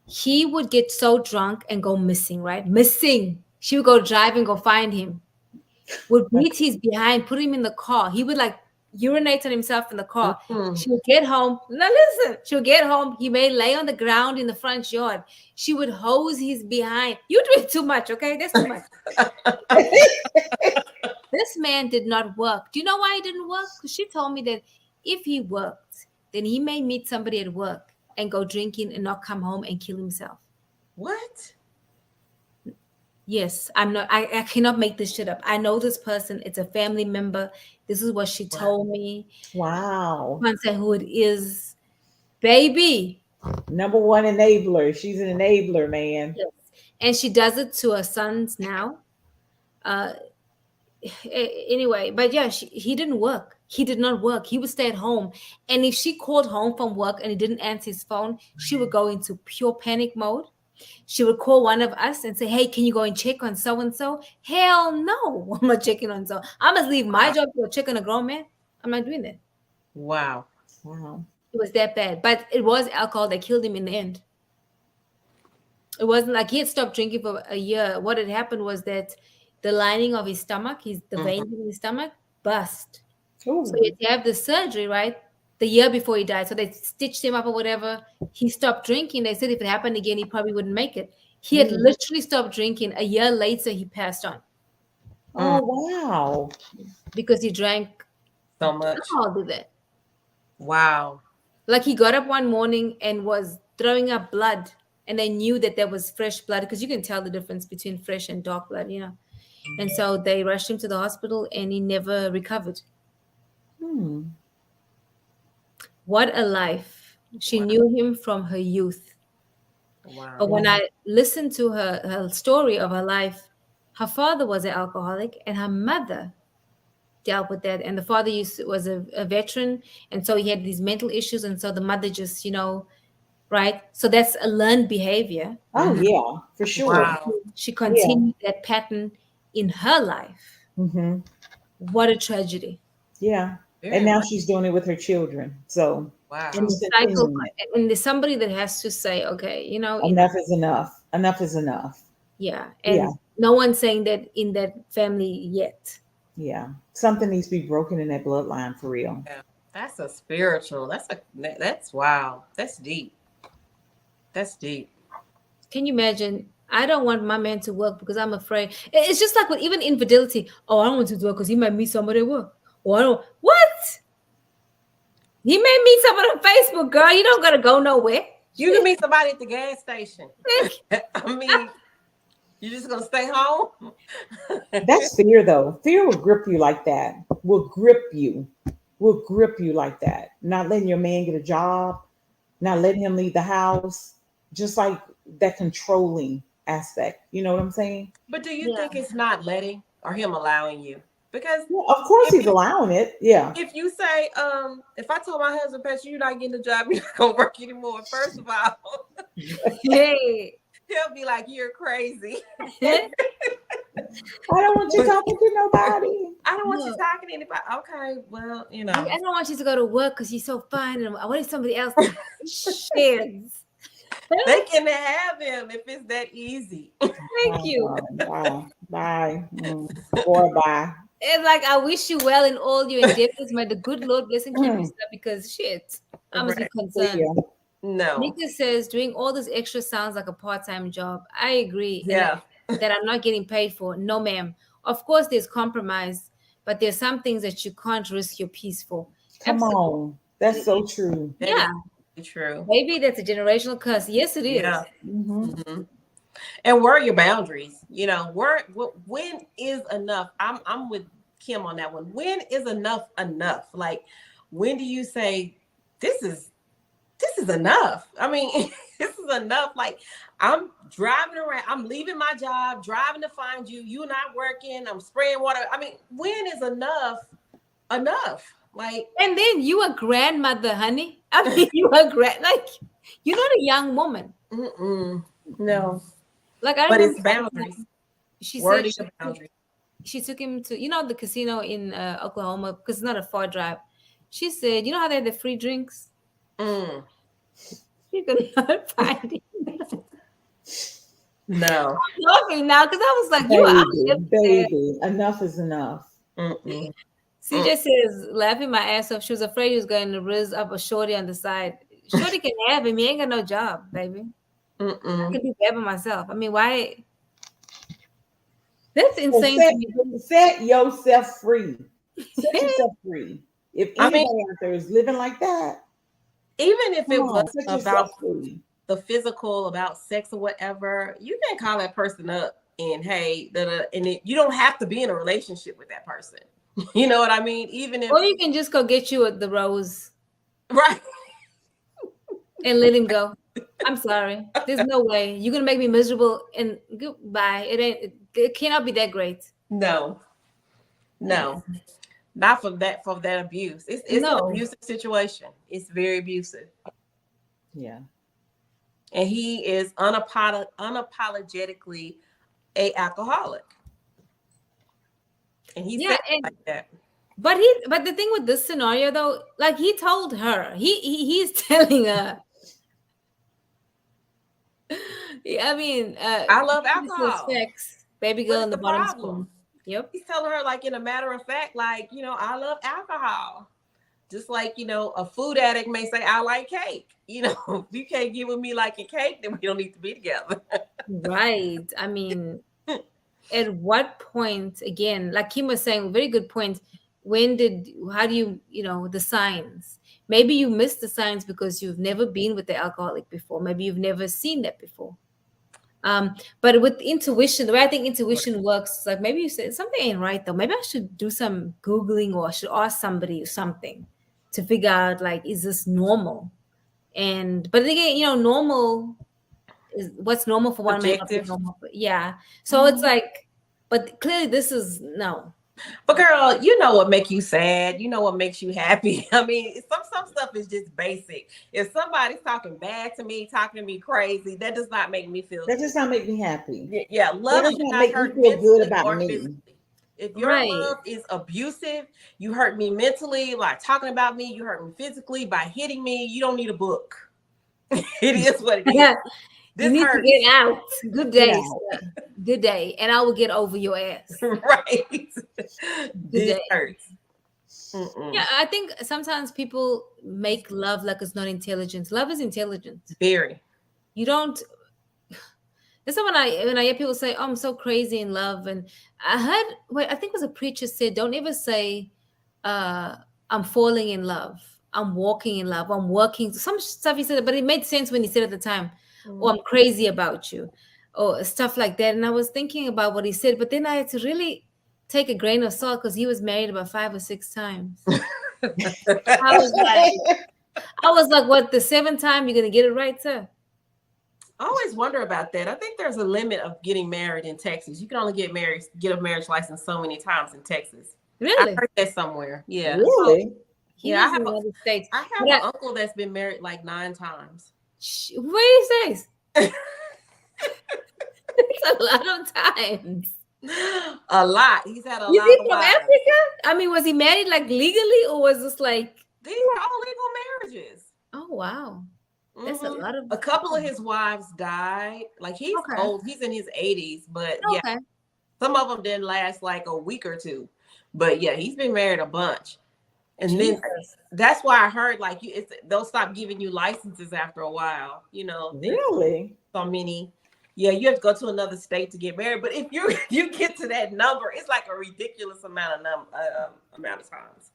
He would get so drunk and go missing, right? Missing. She would go drive and go find him. Would beat his behind, put him in the car. He would like urinate on himself in the car. She would get home. Now listen, she would get home. He may lay on the ground in the front yard. She would hose his behind. You drink too much, okay? That's too much. This man did not work. Do you know why he didn't work? Because she told me that if he worked, then he may meet somebody at work and go drinking and not come home and kill himself. What? Yes, I cannot make this shit up. I know this person. It's a family member. This is what she told me. Wow. I can't say who it is. Baby. Number one enabler. She's an enabler, man. Yes. And she does it to her sons now. Anyway, but yeah, he didn't work. He did not work. He would stay at home. And if she called home from work and he didn't answer his phone, she would go into pure panic mode. She would call one of us and say, hey, can you go and check on so-and-so? Hell no, I'm not checking on so. I must leave my job to go check on a grown man. I'm not doing that. Wow. It was that bad. But it was alcohol that killed him in the end. It wasn't like he had stopped drinking for a year. What had happened was that the lining of his stomach, the veins in his stomach, burst. Ooh. So he had to have the surgery, right? The year before he died. So they stitched him up or whatever. He stopped drinking. They said if it happened again, he probably wouldn't make it. He had literally stopped drinking. A year later, he passed on. Oh, wow. Because he drank so much. Alcohol did that. Wow. Like he got up one morning and was throwing up blood. And they knew that there was fresh blood because you can tell the difference between fresh and dark blood, And so they rushed him to the hospital and he never recovered. What a life. She knew him from her youth. Wow. But when I listened to her story of her life, her father was an alcoholic and her mother dealt with that, and the father was a veteran, and so he had these mental issues, and so the mother just, right. So that's a learned behavior. Oh yeah, for sure. Wow. She Yeah. continued that pattern in her life. Mm-hmm. What a tragedy. Yeah. And Very now much. she's doing it with her children. So And Wow. the she's cycle, continuing it. and there's somebody that has to say, okay, Enough is enough. Enough is enough. yeah, Yeah. and no one's saying that in that family yet. Yeah. Something needs to be broken in that bloodline for real. Yeah. That's a spiritual. That's wow. That's deep. That's deep. Can you imagine? I don't want my man to work because I'm afraid. It's just like with even infidelity. Oh, I don't want him to work because he might meet somebody at work. Oh, I don't. What? He may meet someone on Facebook, girl. You don't gotta go nowhere. You can meet somebody at the gas station. I mean, you just gonna stay home? That's fear though. Fear will grip you like that. Will grip you. Will grip you like that. Not letting your man get a job, not letting him leave the house. Just like that controlling aspect. You know what I'm saying? But do you Yeah. think it's not letting or him allowing you? Because Well, of course he's allowing it. Yeah. if you say, if I told my husband, Pastor, you're not getting a job, you're not gonna work anymore. First of all, Hey. he'll be like, you're crazy. I don't want you talking to nobody. I don't want you No. talking to anybody. Okay, well, I don't want you to go to work because you're so fine, and I wanted somebody else to sheds. they can have him if it's that easy. Thank you. Bye. Bye. Or bye. It's like I wish you well in all your endeavors. May the good Lord bless and keep you, sir, because shit, I must be Right. concerned. Yeah. No. Nika says doing all this extra sounds like a part-time job. I agree. Yeah. That I'm not getting paid for. No, ma'am. Of course, there's compromise, but there's some things that you can't risk your peace for. Come Absolutely. on. That's so true. That Yeah. is true. Maybe that's a generational curse. Yes, it is. Yeah. Mm-hmm. Mhm. And where are your boundaries? When is enough? I'm with Kim on that one. When is enough enough? Like, when do you say this is enough? I mean, this is enough. Like, I'm driving around, I'm leaving my job, driving to find you. You're not working. I'm spraying water. I mean, when is enough enough? Like, And then you a grandmother, honey. I mean, you a you're not a young woman. no. Like I But remember it's boundaries. she Word said is your boundaries. she took him to the casino in Oklahoma because it's not a far drive. She said, you know how they have the free drinks? Mm. You could not find it. No. I'm laughing now because I was like, you are Baby, enough is enough. Mm-mm. CJ says, laughing my ass off. She was afraid he was going to riz up a shorty on the side. Shorty can have him. He ain't got no job, baby. I Mm-mm. can do that by myself. I mean, why? That's So insane to me. set yourself free. Set yourself free. If anybody out there is living like that, even if it was set about yourself free. the physical, about sex or whatever, you can call that person up and hey, you don't have to be in a relationship with that person. You know what I mean? Even if, Or you can just go get you the rose, right? and let him go. I'm sorry. There's no way you're gonna make me miserable. And goodbye. It cannot be that great. No, not for that abuse. It's an abusive situation. It's very abusive. Yeah. And he is unapologetically a alcoholic. And he said like that. But the thing with this scenario though, like he told her, he's telling her. I mean, I love alcohol. Sex, baby girl in the bottom spoon. Yep. He's telling her, like, in a matter of fact, like, I love alcohol. Just like, a food addict may say, I like cake. If you can't get with me like a cake, then we don't need to be together. Right. I mean, at what point, again, like Kim was saying, very good point. How do you, the signs? Maybe you missed the signs because you've never been with the alcoholic before. Maybe you've never seen that before. But with intuition, the way I think intuition works, like maybe you said something ain't right though. Maybe I should do some Googling or I should ask somebody or something to figure out, like, is this normal? But again, normal is what's normal for one may not be normal. But yeah. So it's like, but clearly this is no. But girl, you know what makes you sad. You know what makes you happy. I mean, some stuff is just basic. If somebody's talking bad to me, talking to me crazy, that does not make me feel That good. does not make me happy. Yeah, That love does should not not make me hurt feel good mentally about or me. physically. If your Right. love is abusive, you hurt me mentally by talking about me, you hurt me physically by hitting me, you don't need a book. It is what it is. You This need to get hurts. out. Good Get day, out. sir. Good day. And I will get over your ass. Right. Good This day. hurts. Yeah, I think sometimes people make love like it's not intelligence. Love is intelligent. Very. You don't. That's when I hear people say, "Oh, I'm so crazy in love," and I heard, wait, I think it was a preacher said, "Don't ever say, uh, I'm falling in love. I'm walking in love. I'm working." Some stuff he said, but it made sense when he said at the time, "Oh, I'm crazy about you," or stuff like that. And I was thinking about what he said, but then I had to really take a grain of salt because he was married about 5 or 6 times. I was like, what, the seventh time you're gonna get it right, sir? I always wonder about that. I think there's a limit of getting married in Texas. You can only get a marriage license so many times in Texas. I Really? heard that somewhere. Yeah. Really? He Yeah, lives in the United States. I have an uncle that's been married like 9 times. What do you say? It's a lot of times. A lot. He's had a Is lot he of from wives. Africa? I mean, was he married like legally, or was this like? These are all legal marriages. Oh wow, that's a lot of. A couple of his wives died. Like he's old. He's in his 80s, but yeah, some of them didn't last like a week or two. But yeah, he's been married a bunch. And then that's why I heard like they'll stop giving you licenses after a while. You know, really? So many. Yeah, you have to go to another state to get married. But if you get to that number, it's like a ridiculous amount of times.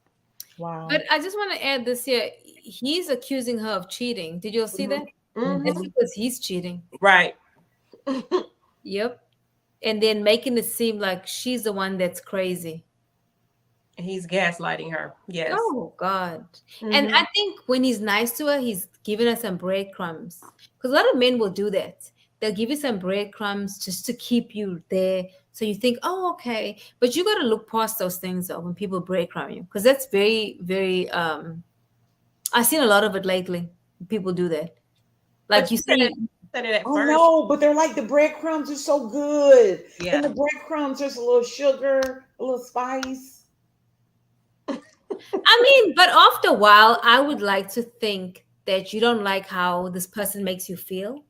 Wow. But I just want to add this here. He's accusing her of cheating. Did you all see that? That's because he's cheating. Right. Yep. And then making it seem like she's the one that's crazy. He's gaslighting her. Yes. Oh God. And I think when he's nice to her, he's giving her some breadcrumbs. Because a lot of men will do that. They'll give you some breadcrumbs just to keep you there. So you think, oh, okay. But you got to look past those things though when people breadcrumb you. Because that's very, very I've seen a lot of it lately. People do that. Like you see. No, but they're like the breadcrumbs are so good. Yeah. And the breadcrumbs, there's a little sugar, a little spice. I mean, but after a while, I would like to think that you don't like how this person makes you feel.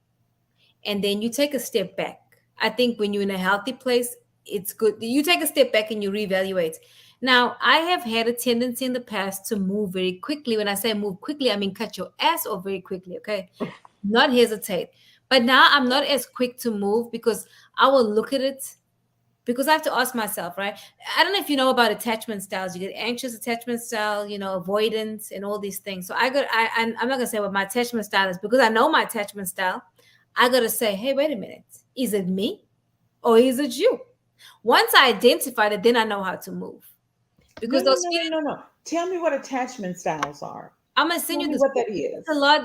And then you take a step back. I think when you're in a healthy place, it's good. You take a step back and you reevaluate. Now, I have had a tendency in the past to move very quickly. When I say move quickly, I mean cut your ass off very quickly, okay? Not hesitate. But now I'm not as quick to move because I will look at it. Because I have to ask myself, right? I don't know if you know about attachment styles. You get anxious attachment style, avoidance and all these things. So I'm not going to say what my attachment style is because I know my attachment style. I got to say, hey, wait a minute. Is it me or is it you? Once I identify it, then I know how to move. Because no. Tell me what attachment styles are. I'm gonna send you this. What that is.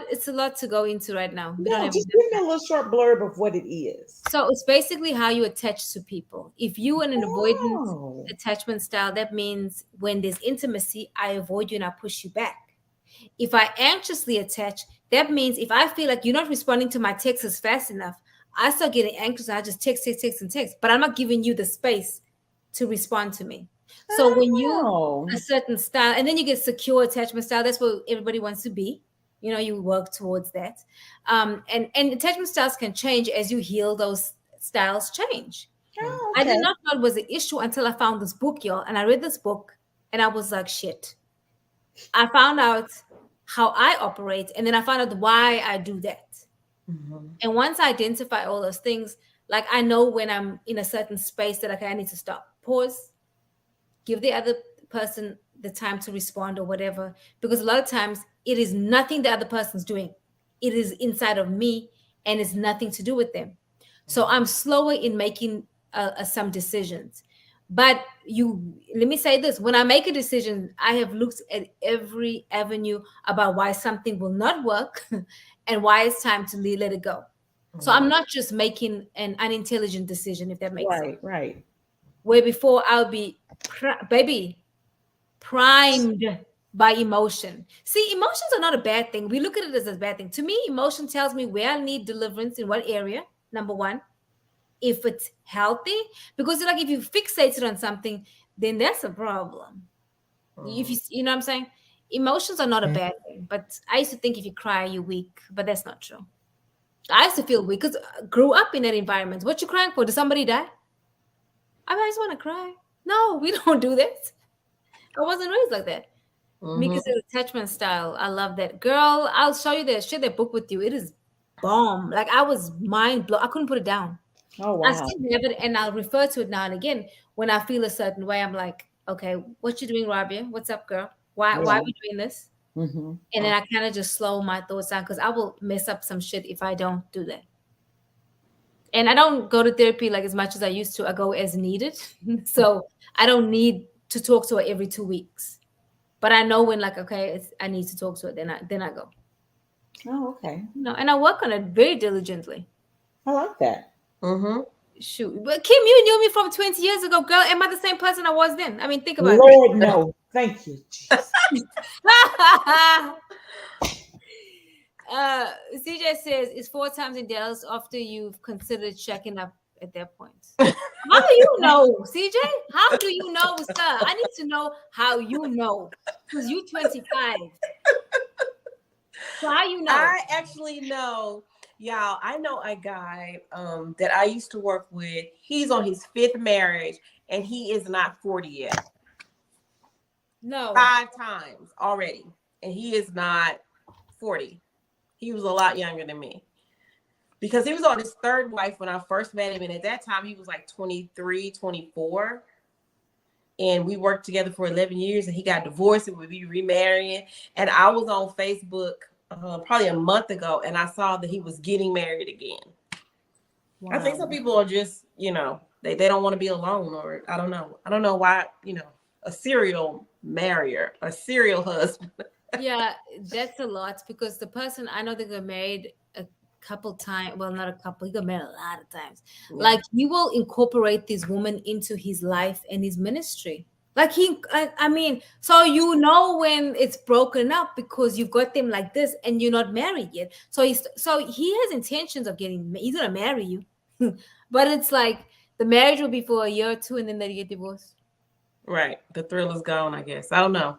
It's a lot to go into right now. Just give me a little short blurb of what it is. So it's basically how you attach to people. If you are an avoidant attachment style, that means when there's intimacy, I avoid you and I push you back. If I anxiously attach, that means if I feel like you're not responding to my texts fast enough, I start getting anxious and I just text. But I'm not giving you the space to respond to me. So when you a certain style, and then you get secure attachment style, that's what everybody wants to be. You work towards that. And attachment styles can change as you heal. Those styles change. I did not know it was an issue until I found this book, y'all. And I read this book and I was like, shit. I found out how I operate, and then I found out why I do that. And once I identify all those things, like I know when I'm in a certain space that I need to stop, pause, give the other person the time to respond or whatever. Because a lot of times it is nothing the other person's doing. It is inside of me and it's nothing to do with them. So I'm slower in making some decisions. But let me say this, when I make a decision, I have looked at every avenue about why something will not work and why it's time to let it go. So I'm not just making an unintelligent decision, if that makes sense. Right. where before I would be, baby, primed by emotion. See, emotions are not a bad thing. We look at it as a bad thing. To me, emotion tells me where I need deliverance in what area, number one, if it's healthy. Because like if you fixate on something, then that's a problem. If you know what I'm saying? Emotions are not a bad thing. But I used to think if you cry, you're weak. But that's not true. I used to feel weak because I grew up in that environment. What you crying for? Did somebody die? I just want to cry. No, we don't do that. I wasn't raised like that. Mika's attachment style. I love that. Girl, I'll show you that. Share that book with you. It is bomb. Like I was mind blown. I couldn't put it down. Oh I wow. still have it and I'll refer to it now and again when I feel a certain way. I'm like, okay, what you doing, Rabia? What's up, girl? Why Yeah. are we doing this? Mm-hmm. And then I kind of just slow my thoughts down because I will mess up some shit if I don't do that. And I don't go to therapy like as much as I used to. I go as needed. So I don't need to talk to her every 2 weeks. But I know when like, okay, I need to talk to her, then I go. Oh, okay. No, and I work on it very diligently. I like that. Shoot. But Kim, you knew me from 20 years ago, girl. Am I the same person I was then? I mean, think about Lord, no. Thank you, Jesus. it. CJ says it's 4 times in Dallas after you've considered checking up at that point. How do you know, CJ? How do you know, sir? I need to know how you know. Because you 25. So how you know? I actually know, y'all. I know a guy that I used to work with. He's on his 5th marriage, and he is not 40 yet. No. 5 times already, and he is not 40. He was a lot younger than me. Because he was on his 3rd wife when I first met him. And at that time, he was like 23, 24. And we worked together for 11 years. And he got divorced and we'd be remarrying. And I was on Facebook probably a month ago. And I saw that he was getting married again. Wow. I think some people are just, they don't want to be alone. Or I don't know. I don't know why, a serial marrier, a serial husband. Yeah, that's a lot because the person I know they got married a couple times. Well, not a couple. He got married a lot of times. Yeah. Like he will incorporate this woman into his life and his ministry. Like I mean, so when it's broken up because you've got them like this and you're not married yet. So he has intentions of he's gonna marry you, but it's like the marriage will be for a year or 2 and then they get divorced. Right, the thrill is gone. I guess I don't know.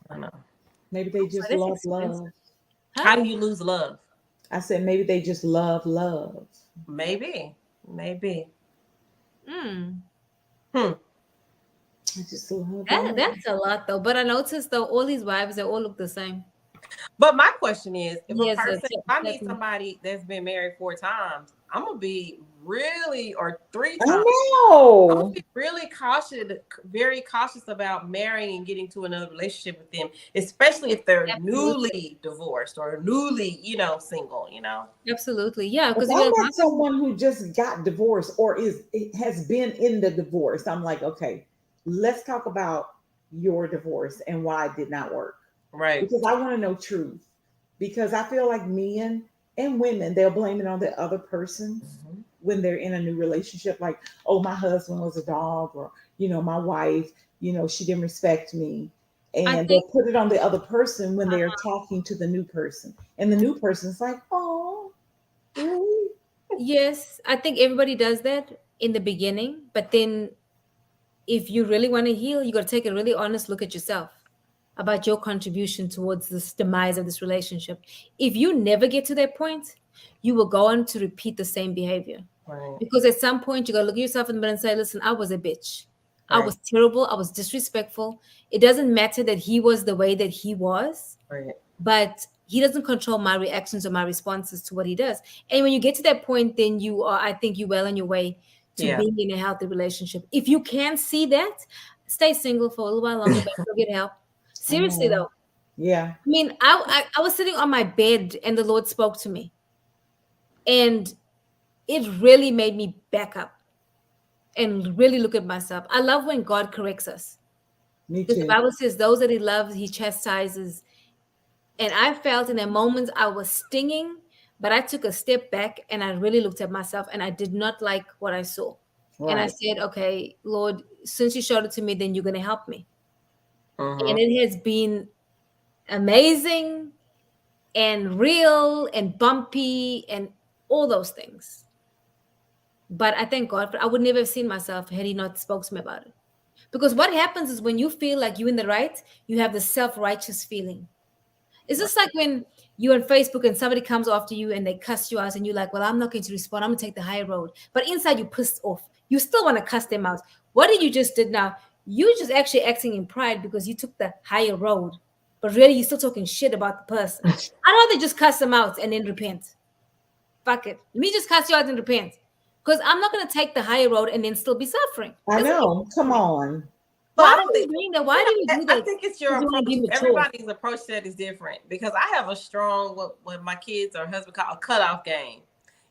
I know. Maybe they just love love. How do you lose love? I said maybe they just love love. Maybe. I just love love. That's a lot though. But I noticed though all these wives, they all look the same. But my question is, if I meet somebody that's been married 4 times, I'm gonna be really, or 3 times. I'm gonna be really very cautious about marrying and getting to another relationship with them, especially if they're newly divorced or newly, single. Absolutely, yeah. Because if I met someone who just got divorced or has been in the divorce, I'm like, okay, let's talk about your divorce and why it did not work. Right. Because I want to know truth. Because I feel like men and women, they'll blame it on the other person when they're in a new relationship. Like, oh, my husband was a dog, or, my wife, she didn't respect me. And they'll put it on the other person when they're talking to the new person. And the new person's like, oh, really? Yes, I think everybody does that in the beginning. But then if you really want to heal, you got to take a really honest look at yourself about your contribution towards this demise of this relationship. If you never get to that point, you will go on to repeat the same behavior. Right. Because at some point, you got to look at yourself in the mirror and say, listen, I was a bitch. Right. I was terrible. I was disrespectful. It doesn't matter that he was the way that he was, right. But he doesn't control my reactions or my responses to what he does. And when you get to that point, then I think you're well on your way to being in a healthy relationship. If you can't see that, stay single for a little while longer, but go get help. Seriously, though. Yeah. I mean, I was sitting on my bed and the Lord spoke to me. And it really made me back up and really look at myself. I love when God corrects us. Me too. The Bible says those that he loves, he chastises. And I felt in a moment I was stinging, but I took a step back and I really looked at myself and I did not like what I saw. And I said, okay, Lord, since you showed it to me, then you're going to help me. Uh-huh. And it has been amazing and real and bumpy and all those things. But I thank God I would never have seen myself had he not spoke to me about it. Because what happens is when you feel like you're in the right, you have the self-righteous feeling. It's just like when you're on Facebook and somebody comes after you and they cuss you out and you're like, well, I'm not going to respond. I'm going to take the higher road. But inside you're pissed off. You still want to cuss them out. What did you just did now? You just actually acting in pride because you took the higher road. But really, you're still talking shit about the person. I'd rather just cuss them out and then repent. Fuck it. Let me just cuss you out and repent. Because I'm not going to take the higher road and then still be suffering. I know. Come on. Why are you doing that? Why do you do that? I think it's your approach. Everybody's approach to that is different because I have a strong, what my kids or husband call a cutoff game.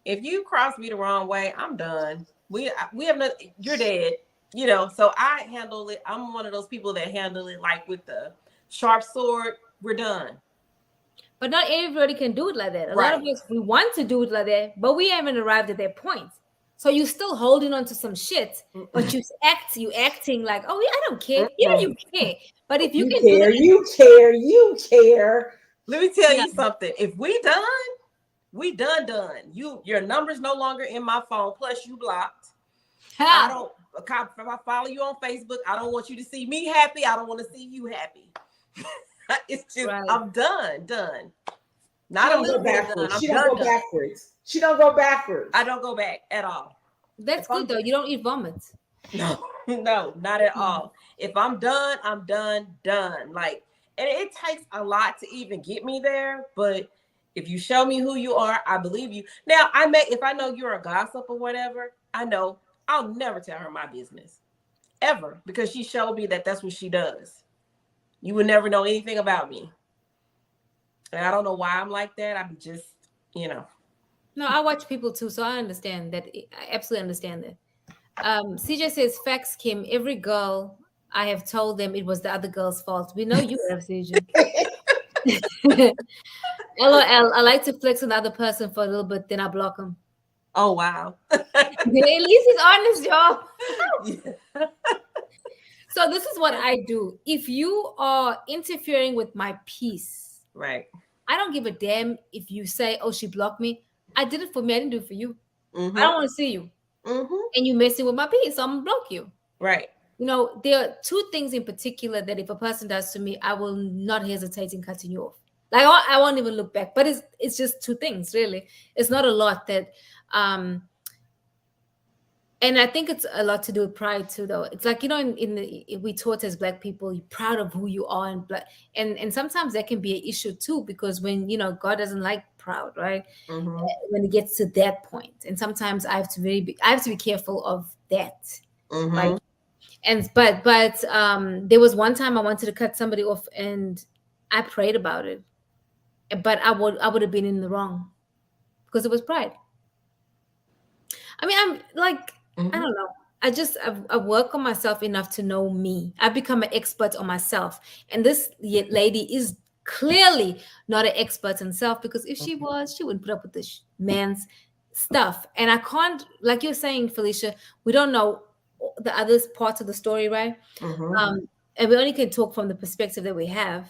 If you cross me the wrong way, I'm done. We have no, you're dead. You know, so I handle it. I'm one of those people that handle it like with the sharp sword. We're done. But not everybody can do it like that. A lot of us, we want to do it like that, but we haven't arrived at that point. So you're still holding on to some shit, but you acting like, oh yeah, I don't care. Yeah, you care. But if you can care, you care. Let me tell you something. If we done. Your number's no longer in my phone. Plus, you blocked. I don't. If I follow you on Facebook, I don't want you to see me happy. I don't want to see you happy. It's just I'm done. Not a little bit done. She don't go backwards. She don't go backwards. I don't go back at all. That's good though. You don't eat vomit. No, not at all. If I'm done, I'm done. Like, and it takes a lot to even get me there. But if you show me who you are, I believe you. Now, if I know you're a gossip or whatever, I know I'll never tell her my business ever because she showed me that that's what she does. You would never know anything about me. And I don't know why I'm like that. I'm just, No, I watch people too, so I understand that. I absolutely understand that. CJ says, facts, Kim. Every girl I have told them it was the other girl's fault. We know you have, CJ. LOL. I like to flex on the other person for a little bit, then I block them. Oh, wow. At least he's honest, y'all. Yeah. So this is what I do. If you are interfering with my peace, right? I don't give a damn if you say, oh, she blocked me. I did it for me. I didn't do it for you. Mm-hmm. I don't want to see you. Mm-hmm. And you messing with my peace, so I'm going to block you. Right. You know, there are two things in particular that if a person does to me, I will not hesitate in cutting you off. Like, I won't even look back. But it's just two things, really. It's not a lot that... and I think it's a lot to do with pride too, though. It's like, we taught as Black people, you're proud of who you are, and sometimes that can be an issue too, because when God doesn't like proud, right? Mm-hmm. When it gets to that point, and sometimes I have to be careful of that. Mm-hmm. Like, but there was one time I wanted to cut somebody off, and I prayed about it, but I would have been in the wrong because it was pride. I mean, I'm like. Mm-hmm. I don't know. I work on myself enough to know me. I've become an expert on myself. And this lady is clearly not an expert in self, because if she was, she wouldn't put up with this man's stuff. And I can't, like you're saying, Felicia, we don't know the other parts of the story, right? Mm-hmm. And we only can talk from the perspective that we have.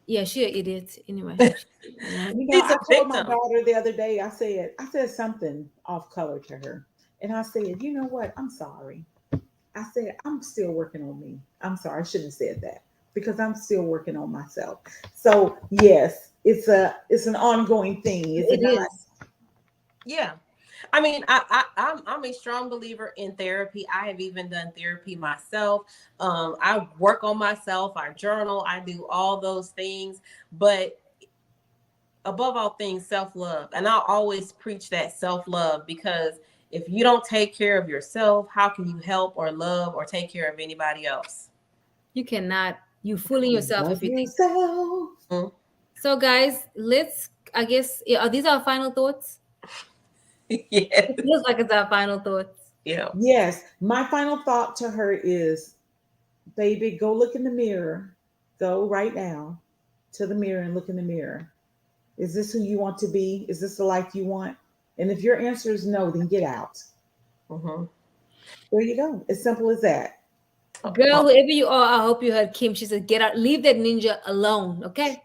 Yeah, she's an idiot anyway. I told my daughter the other day, I said something off color to her. And I said, you know what? I'm sorry. I said, I'm still working on me. I'm sorry. I shouldn't have said that because I'm still working on myself. So yes, it's an ongoing thing. Is it not? Yeah. I mean, I'm a strong believer in therapy. I have even done therapy myself. I work on myself. I journal. I do all those things. But above all things, self-love. And I'll always preach that self-love, because if you don't take care of yourself, how can you help or love or take care of anybody else? You cannot. You fooling yourself if you think so. Mm-hmm. So guys, I guess, are these our final thoughts? Yes. It feels like it's our final thoughts. Yeah. Yes. My final thought to her is, baby, go look in the mirror. Go right now to the mirror and look in the mirror. Is this who you want to be? Is this the life you want? And if your answer is no, then get out. Mm-hmm. There you go. As simple as that. Girl, whoever you are, I hope you heard Kim. She said, get out, leave that ninja alone, okay?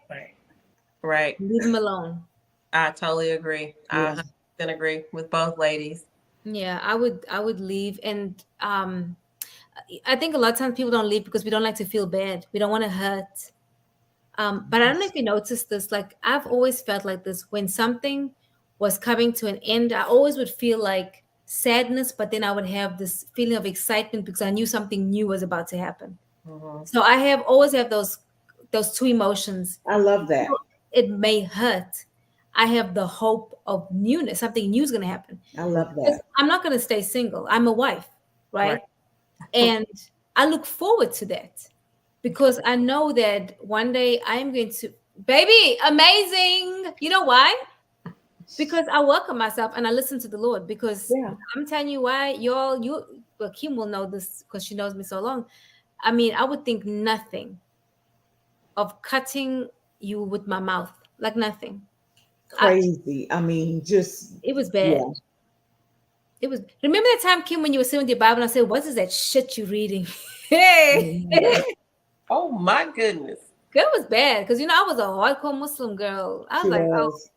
Right. Leave him alone. I totally agree. I 100% agree with both ladies. Yeah, I would leave. And I think a lot of times people don't leave because we don't like to feel bad. We don't want to hurt. But I don't know if you noticed this. Like, I've always felt like this. When something was coming to an end, I always would feel like sadness, but then I would have this feeling of excitement because I knew something new was about to happen. Mm-hmm. So I have always have those two emotions. I love that. It may hurt. I have the hope of newness. Something new is going to happen. I love that. I'm not going to stay single. I'm a wife, right? And I look forward to that because I know that one day I'm going to, baby, amazing. You know why? Because I welcome myself and I listen to the Lord. Because I'm telling you why, well, Kim will know this because she knows me so long. I mean, I would think nothing of cutting you with my mouth, like nothing. Crazy. I mean, just it was bad. Yeah. It was. Remember that time, Kim, when you were sitting with your Bible and I said, "What is that shit you reading?" Hey. Oh my goodness. That was bad because I was a hardcore Muslim girl. I was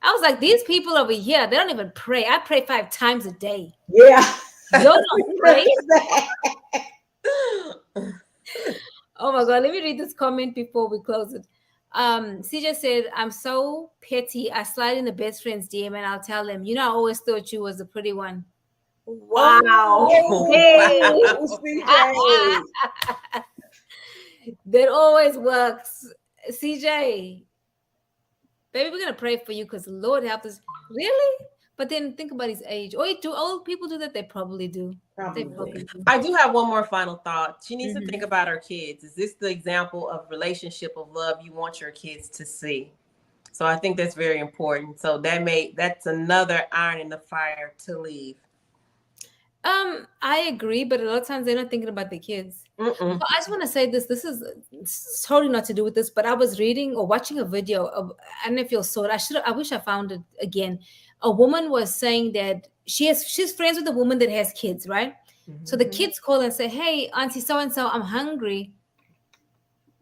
I was like, these people over here, they don't even pray. I pray 5 times a day. Yeah. Y'all don't pray. Oh my God. Let me read this comment before we close it. CJ said, I'm so petty. I slide in the best friend's DM and I'll tell them, I always thought you was the pretty one. Wow. Oh, hey. Wow. CJ. That always works. CJ. Baby, we're going to pray for you because the Lord help us. Really? But then think about his age. Or do old people do that? They probably do. Probably. I do have one more final thought. She needs to think about her kids. Is this the example of relationship of love you want your kids to see? So I think that's very important. So that's another iron in the fire to leave. I agree, but a lot of times they're not thinking about the kids. So I just want to say this. This is totally not to do with this, but I was reading or watching a video of, I don't know if you saw it. I wish I found it again. A woman was saying that she's friends with a woman that has kids, right? So the kids call and say, "Hey, Auntie so-and-so, I'm hungry.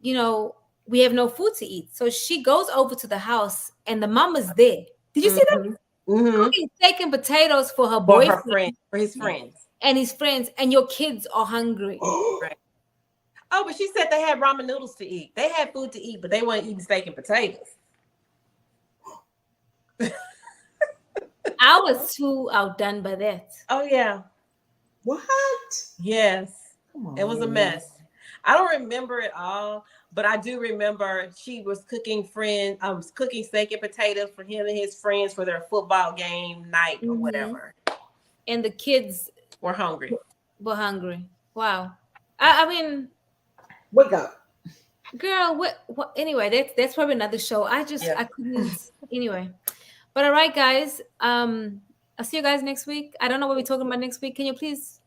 We have no food to eat." So she goes over to the house and the mama's there. Did you see that? Cooking steak and potatoes for her boyfriend. For his friends. And his friends, and your kids are hungry. Right. Oh, but she said they had ramen noodles to eat. They had food to eat, but they weren't eating steak and potatoes. I was too outdone by that. Oh, yeah. What? Yes. Come on, it was a mess. I don't remember it all, but I do remember she was cooking steak and potatoes for him and his friends for their football game night or whatever. And the kids were hungry. Wow. I mean, wake up, girl. What? Anyway, that's probably another show. I couldn't. Anyway, but all right, guys. I'll see you guys next week. I don't know what we're talking about next week. Can you please?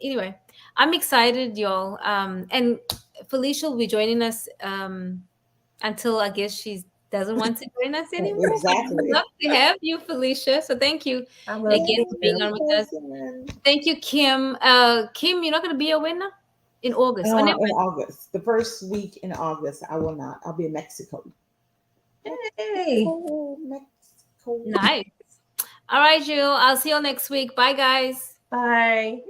Anyway, I'm excited, y'all. And Felicia will be joining us until I guess she doesn't want to join us anymore. Exactly. I'd love to have you, Felicia. So thank you again for being on with us. Thank you, Kim. Kim, you're not going to be a winner in August. In August, the first week in August, I will not. I'll be in Mexico. Hey, Mexico. Nice. All right, Jill. I'll see you next week. Bye, guys. Bye.